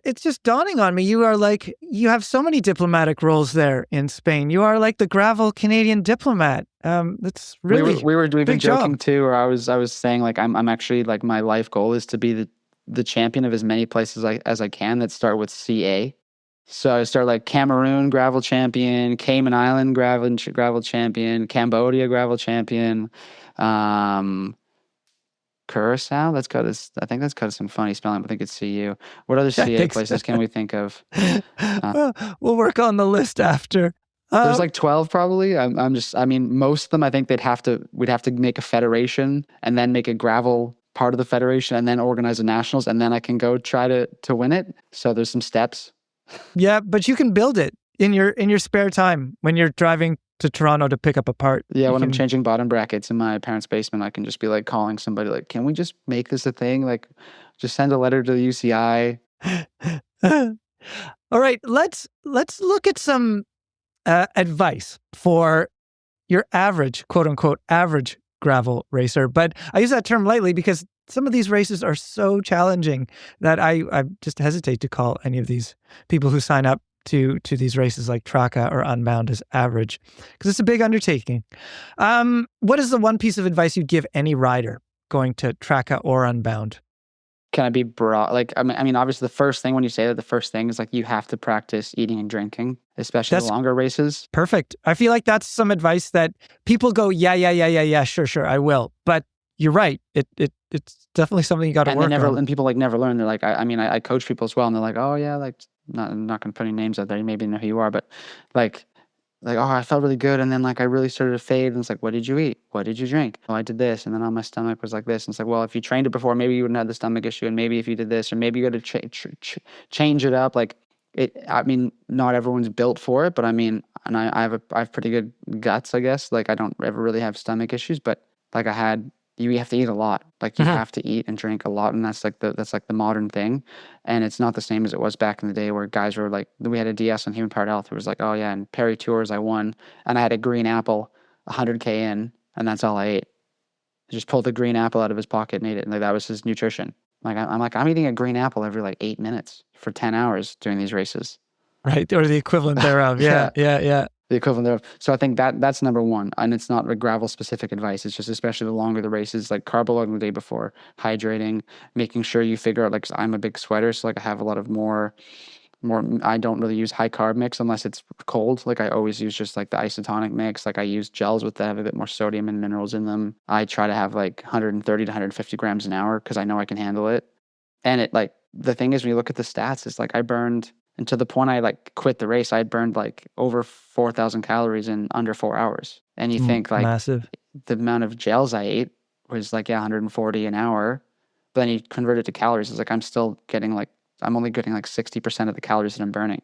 S2: it's just dawning on me. You have so many diplomatic roles there in Spain. You are like the gravel Canadian diplomat. That's really
S1: we've been
S2: big
S1: joking
S2: job.
S1: too, or I was saying like I'm actually like my life goal is to be the champion of as many places as I can that start with CA. So I start like Cameroon gravel champion, Cayman Island gravel champion, Cambodia gravel champion, Curacao. I think that's got some funny spelling. I think it's CU. What other
S2: I
S1: CA
S2: think so.
S1: places can we think of?
S2: Well, we'll work on the list after.
S1: There's like 12 probably. I mean, most of them, I think we'd have to make a federation and then make a gravel part of the federation and then organize the nationals and then I can go try to win it. So there's some steps.
S2: Yeah, but you can build it in your spare time when you're driving to Toronto to pick up a part.
S1: Yeah, when I'm changing bottom brackets in my parents' basement, I can just be like calling somebody like, can we just make this a thing? Like just send a letter to the UCI.
S2: All right, let's look at some advice for your average, quote unquote, average gravel racer. But I use that term lightly because some of these races are so challenging that I just hesitate to call any of these people who sign up to these races like Traca or Unbound as average because it's a big undertaking. What is the one piece of advice you'd give any rider going to Traca or Unbound?
S1: Can I be broad? Like, I mean, obviously the first thing when you say that, the first thing is like you have to practice eating and drinking, especially the longer races.
S2: Perfect. I feel like that's some advice that people go, yeah, sure, I will. But you're right. It's definitely something you got to work on.
S1: And people like never learn. They're like, I coach people as well, and they're like, oh yeah, like I'm not going to put any names out there. You maybe know who you are, but like, oh, I felt really good, and then like I really started to fade, and it's like, what did you eat? What did you drink? Oh, I did this, and then on my stomach was like this, and it's like, well, if you trained it before, maybe you wouldn't have the stomach issue, and maybe if you did this, or maybe you got to change it up. Like I mean, not everyone's built for it, but I mean, and I have pretty good guts, I guess. Like I don't ever really have stomach issues, but like I had you have to eat a lot. Like you have to eat and drink a lot, and that's like the modern thing. And it's not the same as it was back in the day where guys were like, we had a DS on Human Powered Health. It was like, oh yeah, and Perry Tours I won, and I had a green apple, 100K in, and that's all I ate. I just pulled a green apple out of his pocket and ate it, and like that was his nutrition. I'm eating a green apple every like 8 minutes for 10 hours during these races.
S2: Right, or the equivalent thereof. Yeah.
S1: The equivalent thereof. So I think that's number one, and it's not like gravel specific advice. It's just especially the longer the races, like carb loading the day before, hydrating, making sure you figure out, like, 'cause I'm a big sweater, so like I have a lot of more. I don't really use high carb mix unless it's cold. Like I always use just like the isotonic mix. Like I use gels that have a bit more sodium and minerals in them. I try to have like 130 to 150 grams an hour because I know I can handle it. And it, like, the thing is, when you look at the stats, it's like I burned, and to the point I like quit the race, I burned like over 4,000 calories in under 4 hours. And you think like
S2: massive.
S1: the amount of gels I ate was like, yeah, 140 an hour. But then you convert it to calories. It's like I'm only getting like 60% of the calories that I'm burning.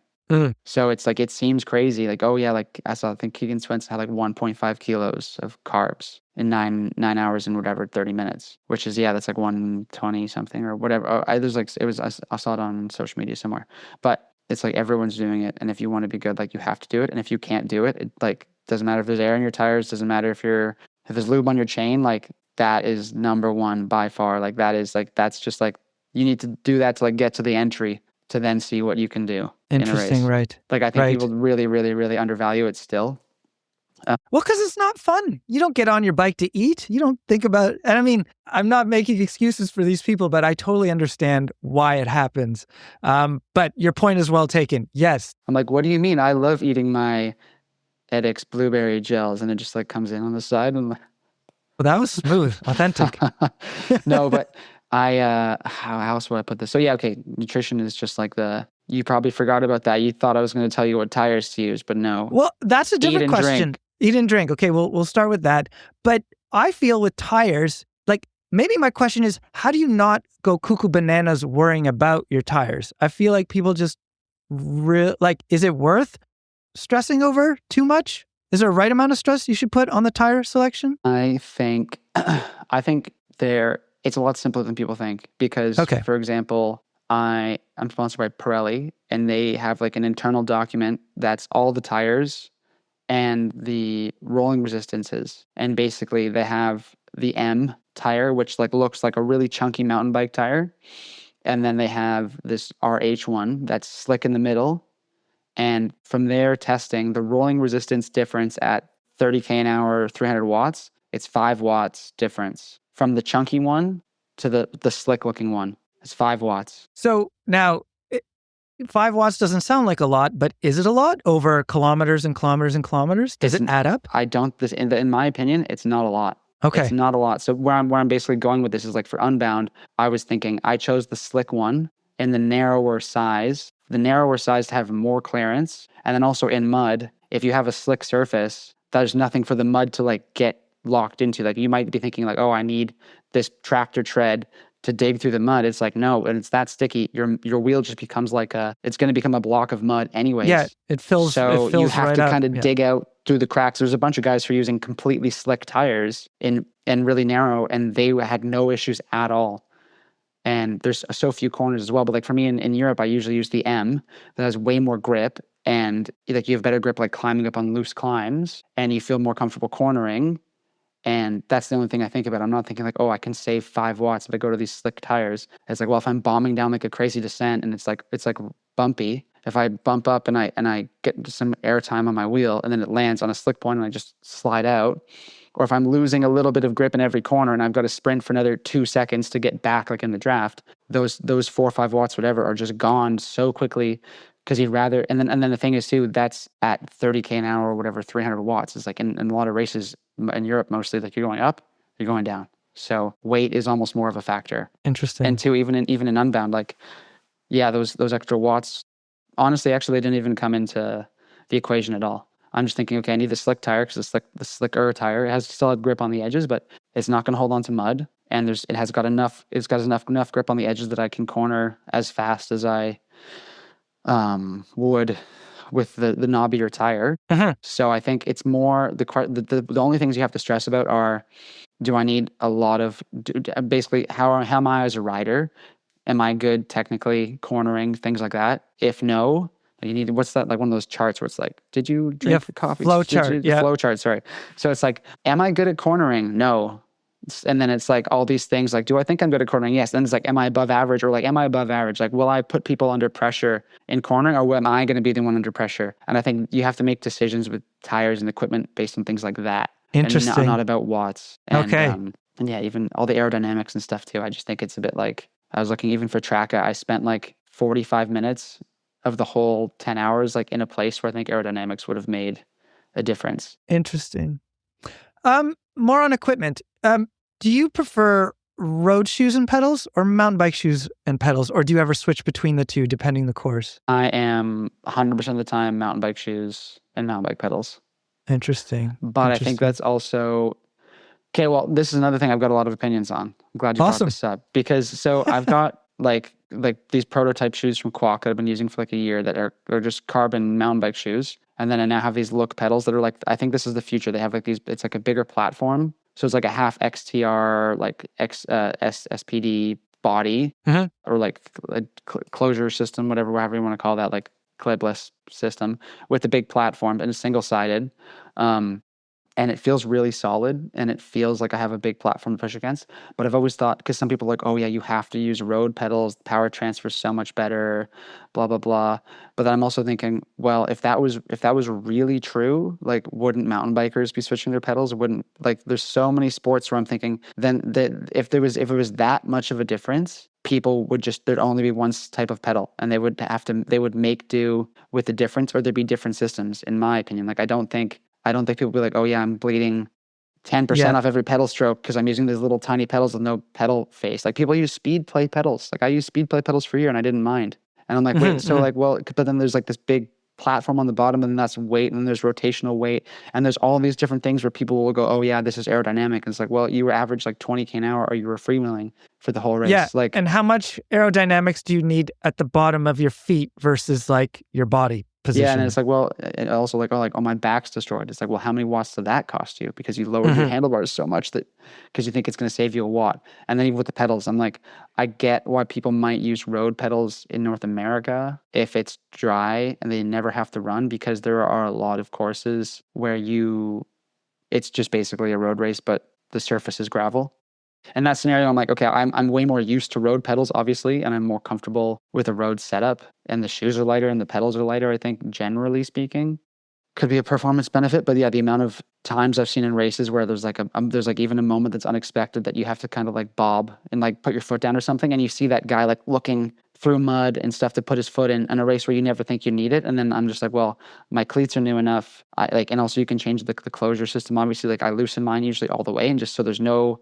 S1: So it's like, it seems crazy. Like, oh yeah, like I think Keegan Swenson had like 1.5 kilos of carbs in nine hours and whatever, 30 minutes, which is, yeah, that's like 120 something or whatever. I saw it on social media somewhere, but it's like everyone's doing it. And if you want to be good, like you have to do it. And if you can't do it, it like doesn't matter if there's air in your tires, doesn't matter if there's lube on your chain, like that is number one by far. Like that's just like, you need to do that to like get to the entry to then see what you can do in a race.
S2: Interesting, right.
S1: Like I think people really, really, really undervalue it still.
S2: Well, because it's not fun. You don't get on your bike to eat. You don't think about, and I mean, I'm not making excuses for these people, but I totally understand why it happens. But your point is well taken. Yes.
S1: I'm like, what do you mean? I love eating my Edix blueberry gels, and it just like comes in on the side. And
S2: well, that was smooth, authentic.
S1: No, but how else would I put this? So yeah, okay, nutrition is just like you probably forgot about that. You thought I was going to tell you what tires to use, but no.
S2: Well, that's a different question.
S1: Drink.
S2: Eat and drink. Okay, we'll start with that. But I feel with tires, like maybe my question is, how do you not go cuckoo bananas worrying about your tires? I feel like people just is it worth stressing over too much? Is there a right amount of stress you should put on the tire selection?
S1: I think it's a lot simpler than people think because, for example, I'm sponsored by Pirelli, and they have like an internal document that's all the tires and the rolling resistances. And basically they have the M tire, which like looks like a really chunky mountain bike tire. And then they have this RH one that's slick in the middle. And from their testing, the rolling resistance difference at 30K an hour, 300 watts, it's 5 watts difference. From the chunky one to the slick looking one, it's 5 watts.
S2: So now 5 watts doesn't sound like a lot, but is it a lot over kilometers and kilometers and kilometers? Does it add up?
S1: In my opinion, it's not a lot.
S2: Okay.
S1: It's not a lot. So where I'm basically going with this is like for Unbound, I was thinking I chose the slick one in the narrower size to have more clearance. And then also in mud, if you have a slick surface, there's nothing for the mud to like get locked into. Like you might be thinking like, oh, I need this tractor tread to dig through the mud. It's like, no, and it's that sticky. Your wheel just becomes like it's going to become a block of mud anyways.
S2: Yeah, it fills.
S1: So you have
S2: right
S1: to kind
S2: of
S1: dig out through the cracks. There's a bunch of guys who are using completely slick tires and really narrow, and they had no issues at all. And there's so few corners as well. But like for me in Europe, I usually use the M that has way more grip, and like you have better grip like climbing up on loose climbs, and you feel more comfortable cornering. And that's the only thing I think about. I'm not thinking like, oh, I can save 5 watts if I go to these slick tires. It's like, well, if I'm bombing down like a crazy descent and it's like bumpy, if I bump up and I get some air time on my wheel and then it lands on a slick point and I just slide out, or if I'm losing a little bit of grip in every corner and I've got to sprint for another 2 seconds to get back like in the draft, those 4 or 5 watts, whatever, are just gone so quickly. Because you'd rather, and then the thing is too, that's at 30K an hour or whatever, 300 watts. It's like in a lot of races in Europe mostly, like you're going up, you're going down. So weight is almost more of a factor.
S2: Interesting.
S1: And too, even in Unbound, like, yeah, those extra watts, honestly, actually, they didn't even come into the equation at all. I'm just thinking, okay, I need the slick tire because the slicker tire has still had grip on the edges, but it's not going to hold on to mud. And it's got enough grip on the edges that I can corner as fast as I would with the knobbier tire.
S2: Uh-huh.
S1: So I think it's more the only things you have to stress about are Do I need a lot of basically how am I as a rider? Am I good technically cornering things like that? If no, you need what's that like one of those charts where it's like, did you
S2: Yeah,
S1: drink the coffee?
S2: flow
S1: Did
S2: chart.
S1: you the
S2: Yeah.
S1: flow chart? Sorry. So it's like, am I good at cornering? No. And then it's like all these things like, do I think I'm good at cornering? Yes. Then it's like, am I above average? Or like, am I above average? Like, will I put people under pressure in cornering, or am I going to be the one under pressure? And I think you have to make decisions with tires and equipment based on things like that, and
S2: Interesting.
S1: not about watts.
S2: Okay.
S1: And yeah, even all the aerodynamics and stuff too. I just think it's a bit like I was looking even for Tracka. I spent like 45 minutes of the whole 10 hours like in a place where I think aerodynamics would have made a difference.
S2: Interesting. More on equipment. Do you prefer road shoes and pedals or mountain bike shoes and pedals, or do you ever switch between the two depending the course?
S1: I am 100% of the time mountain bike shoes and mountain bike pedals.
S2: Interesting.
S1: But I think that's also okay. Well, this is another thing I've got a lot of opinions on. I'm glad you brought
S2: awesome.
S1: this up because so I've got like these prototype shoes from Quack that I've been using for like a year that are just carbon mountain bike shoes. And then I now have these Look pedals that are like, I think this is the future. They have like these, it's like a bigger platform. So it's like a half XTR, like SPD body, or like a closure system, however you want to call that, like clipless system with a big platform and a single sided. And it feels really solid, and it feels like I have a big platform to push against. But I've always thought, because some people are like, oh yeah, you have to use road pedals, power transfer is so much better, blah blah blah. But then I'm also thinking, well, if that was really true, like wouldn't mountain bikers be switching their pedals? Wouldn't like there's so many sports where I'm thinking then that if it was that much of a difference, people would just there'd only be one type of pedal, and they would make do with the difference, or there'd be different systems, in my opinion. Like I don't think people be like, oh yeah, I'm bleeding 10% off every pedal stroke because I'm using these little tiny pedals with no pedal face. Like people use speed play pedals. Like I used speed play pedals for a year and I didn't mind. And I'm like, wait, so like, well, but then there's like this big platform on the bottom, and then that's weight, and then there's rotational weight, and there's all these different things where people will go, oh yeah, this is aerodynamic. And it's like, well, you were average like 20K an hour, or you were freewheeling for the whole race.
S2: Yeah.
S1: Like,
S2: and how much aerodynamics do you need at the bottom of your feet versus like your body position?
S1: yeah, and it's like, well, and also like, oh, my back's destroyed. It's like, well, how many watts did that cost you? Because you lowered your handlebars so much that because you think it's going to save you a watt. And then even with the pedals, I'm like, I get why people might use road pedals in North America if it's dry and they never have to run, because there are a lot of courses where it's just basically a road race, but the surface is gravel. In that scenario, I'm like, okay, I'm way more used to road pedals, obviously, and I'm more comfortable with a road setup, and the shoes are lighter and the pedals are lighter, I think, generally speaking. Could be a performance benefit, but yeah, the amount of times I've seen in races where there's like even a moment that's unexpected that you have to kind of like bob and like put your foot down or something, and you see that guy like looking through mud and stuff to put his foot in a race where you never think you need it. And then I'm just like, well, my cleats are new enough. And also you can change the closure system. Obviously, like I loosen mine usually all the way, and just so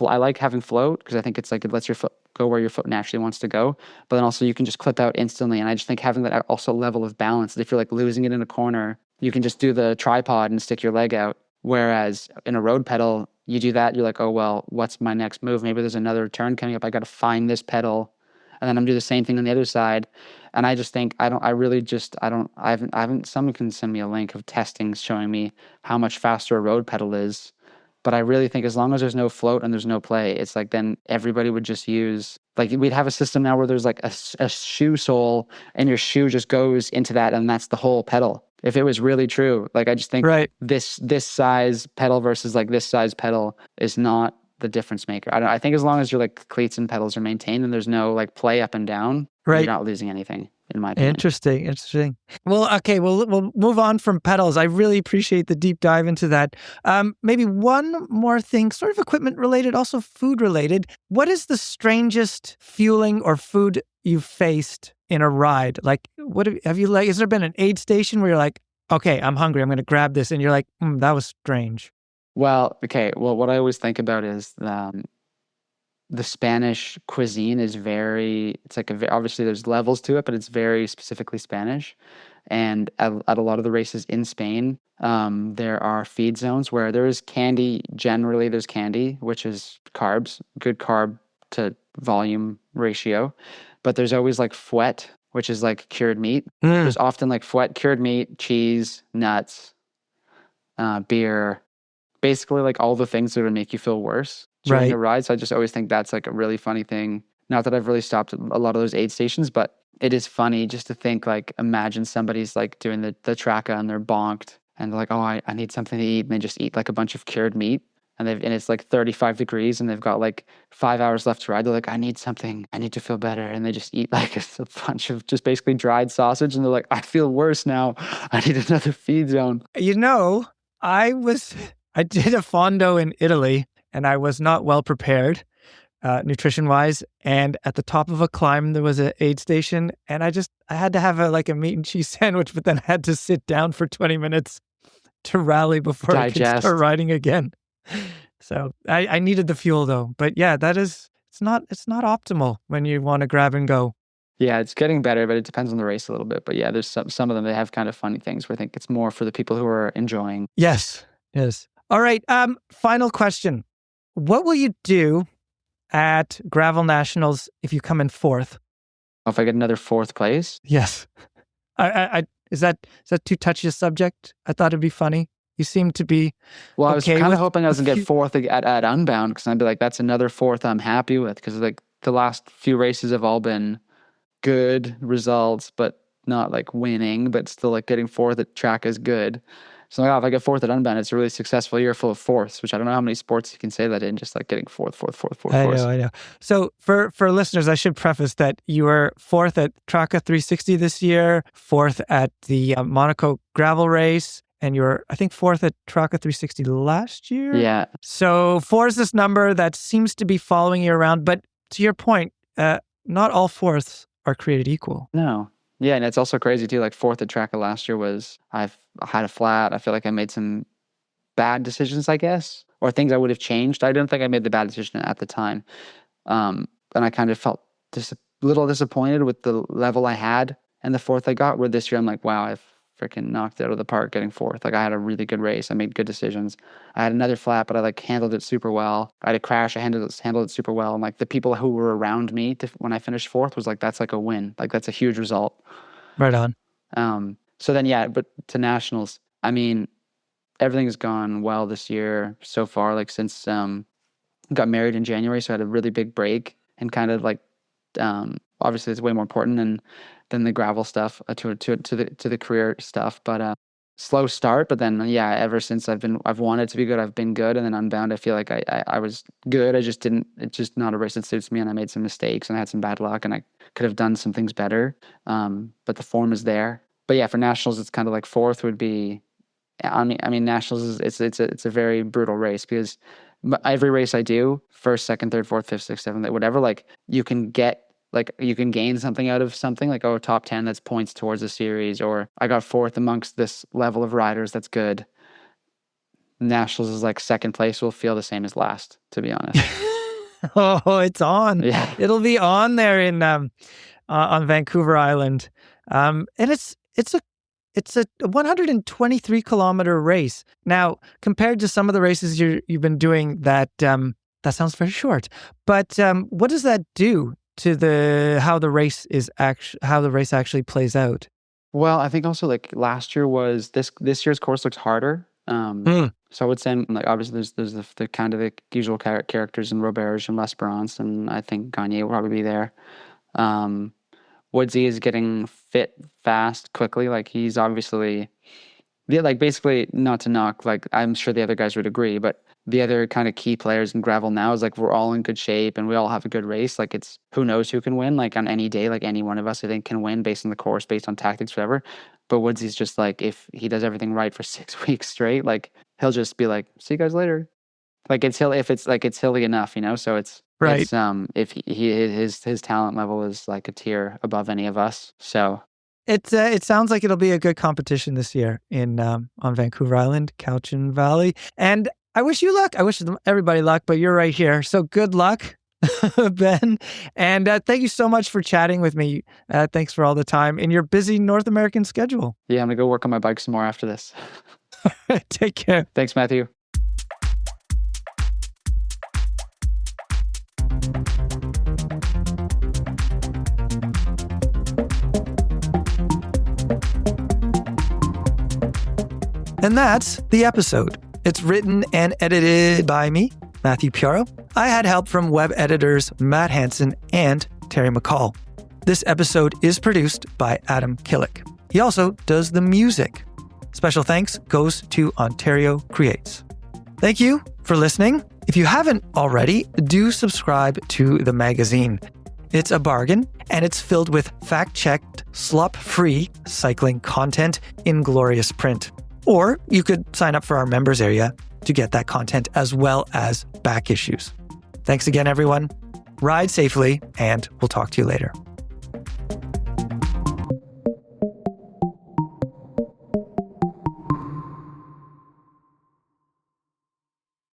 S1: I like having float because I think it's like it lets your foot go where your foot naturally wants to go. But then also you can just clip out instantly. And I just think having that also level of balance, that if you're like losing it in a corner, you can just do the tripod and stick your leg out. Whereas in a road pedal, you do that, you're like, oh, well, what's my next move? Maybe there's another turn coming up. I got to find this pedal. And then I'm do the same thing on the other side. And I just think, someone can send me a link of testings showing me how much faster a road pedal is. But I really think as long as there's no float and there's no play, it's like then everybody would just use, like we'd have a system now where there's like a shoe sole and your shoe just goes into that, and that's the whole pedal. If it was really true, like I just think this size pedal versus like this size pedal is not the difference maker. I think as long as your like cleats and pedals are maintained and there's no like play up and down, you're not losing anything, in my opinion.
S2: Interesting. Well, okay, we'll move on from pedals. I really appreciate the deep dive into that. Maybe one more thing, sort of equipment related, also food related. What is the strangest fueling or food you've faced in a ride? Like, has there been an aid station where you're like, okay, I'm hungry, I'm going to grab this, and you're like, that was strange?
S1: Well, okay. Well, what I always think about is the Spanish cuisine is it's like obviously there's levels to it, but it's very specifically Spanish. And at a lot of the races in Spain, there are feed zones where there is candy. Generally, there's candy, which is carbs, good carb to volume ratio. But there's always like fouet, which is like cured meat. There's often like fouet, cured meat, cheese, nuts, beer, basically like all the things that would make you feel worse during
S2: Right.
S1: a ride. So I just always think that's like a really funny thing. Not that I've really stopped at a lot of those aid stations, but it is funny just to think like, imagine somebody's like doing the tracka and they're bonked and they're like, oh, I need something to eat. And they just eat like a bunch of cured meat and it's like 35 degrees and they've got like 5 hours left to ride. They're like, I need something. I need to feel better. And they just eat like a bunch of just basically dried sausage. And they're like, I feel worse now. I need another feed zone.
S2: You know, I did a fondo in Italy and I was not well prepared nutrition wise. And at the top of a climb, there was an aid station and I had to have a meat and cheese sandwich, but then I had to sit down for 20 minutes to rally before I could start riding again. So I needed the fuel though. But yeah, it's not optimal when you want to grab and go.
S1: Yeah, it's getting better, but it depends on the race a little bit. But yeah, there's some of them that have kind of funny things where I think it's more for the people who are enjoying.
S2: Yes. All right. Final question. What will you do at Gravel Nationals if you come in fourth?
S1: If I get another fourth place?
S2: Yes. Is that too touchy a subject? I thought it'd be funny. You seem to be
S1: Well, I was kind of hoping I was going to get fourth at Unbound because I'd be like, that's another fourth I'm happy with because like the last few races have all been good results, but not like winning, but still like getting fourth at track is good. So like, if I get fourth at Unbound, it's a really successful year full of fourths, which I don't know how many sports you can say that in, just like getting fourth.
S2: I know. So for listeners, I should preface that you were fourth at Tracka 360 this year, fourth at the Monaco gravel race, and you were, I think, fourth at Tracka 360 last year.
S1: Yeah.
S2: So 4 is this number that seems to be following you around. But to your point, not all fourths are created equal.
S1: No. Yeah, and it's also crazy too. Like fourth at Tracka last year I had a flat. I feel like I made some bad decisions, I guess, or things I would have changed. I don't think I made the bad decision at the time. And I kind of felt a little disappointed with the level I had and the fourth I got, where this year I'm like, wow, I've freaking knocked it out of the park getting fourth. Like I had a really good race. I made good decisions. I had another flat, but I like handled it super well. I had a crash. I handled it super well. And like the people who were around me when I finished fourth was like, that's like a win. Like that's a huge result.
S2: Right on.
S1: So then, yeah, but to nationals, I mean, everything's gone well this year so far. Like since got married in January, so I had a really big break and kind of like obviously it's way more important than the gravel stuff to the career stuff. But slow start, but then yeah, ever since I've wanted to be good, I've been good, and then Unbound, I feel like I was good. It's just not a race that suits me, and I made some mistakes and I had some bad luck, and I could have done some things better. But the form is there. But yeah, for nationals, it's kind of like fourth would be. I mean, nationals it's a very brutal race because every race I do, first, second, third, fourth, fifth, sixth, seventh, whatever, like you can gain something out of something, like, oh, top 10, that's points towards a series, or I got fourth amongst this level of riders, that's good. Nationals is like second place will feel the same as last, to be honest.
S2: Oh, it's on.
S1: Yeah.
S2: It'll be on there in on Vancouver Island. And it's a 123 kilometer race. Now, compared to some of the races you've been doing, that sounds very short. But what does that do to how the race actually plays out?
S1: Well, I think also like last year was this year's course looks harder. So I would say like obviously there's the kind of the usual characters in Roberge and L'Esperance, and I think Gagne will probably be there. Woodsy is getting fit fast, quickly. Like he's obviously, yeah, like basically not to knock, like I'm sure the other guys would agree, but the other kind of key players in gravel now is like we're all in good shape and we all have a good race. Like it's who knows who can win. Like on any day, like any one of us I think can win based on the course, based on tactics, whatever. But Woodsy's just like, if he does everything right for 6 weeks straight, like he'll just be like, see you guys later. Like it's hilly enough, you know. So it's
S2: right.
S1: It's, if his talent level is like a tier above any of us. So
S2: it sounds like it'll be a good competition this year in on Vancouver Island, Cowichan Valley, and I wish you luck. I wish everybody luck, but you're right here, so good luck, Ben. And thank you so much for chatting with me. Thanks for all the time in your busy North American schedule.
S1: Yeah, I'm gonna go work on my bike some more after this.
S2: Take care.
S1: Thanks, Matthew.
S2: And that's the episode. It's written and edited by me, Matthew Piaro. I had help from web editors Matt Hansen and Terry McCall. This episode is produced by Adam Killick. He also does the music. Special thanks goes to Ontario Creates. Thank you for listening. If you haven't already, do subscribe to the magazine. It's a bargain, and it's filled with fact-checked, slop-free cycling content in glorious print. Or you could sign up for our members area to get that content as well as back issues. Thanks again, everyone. Ride safely, and we'll talk to you later.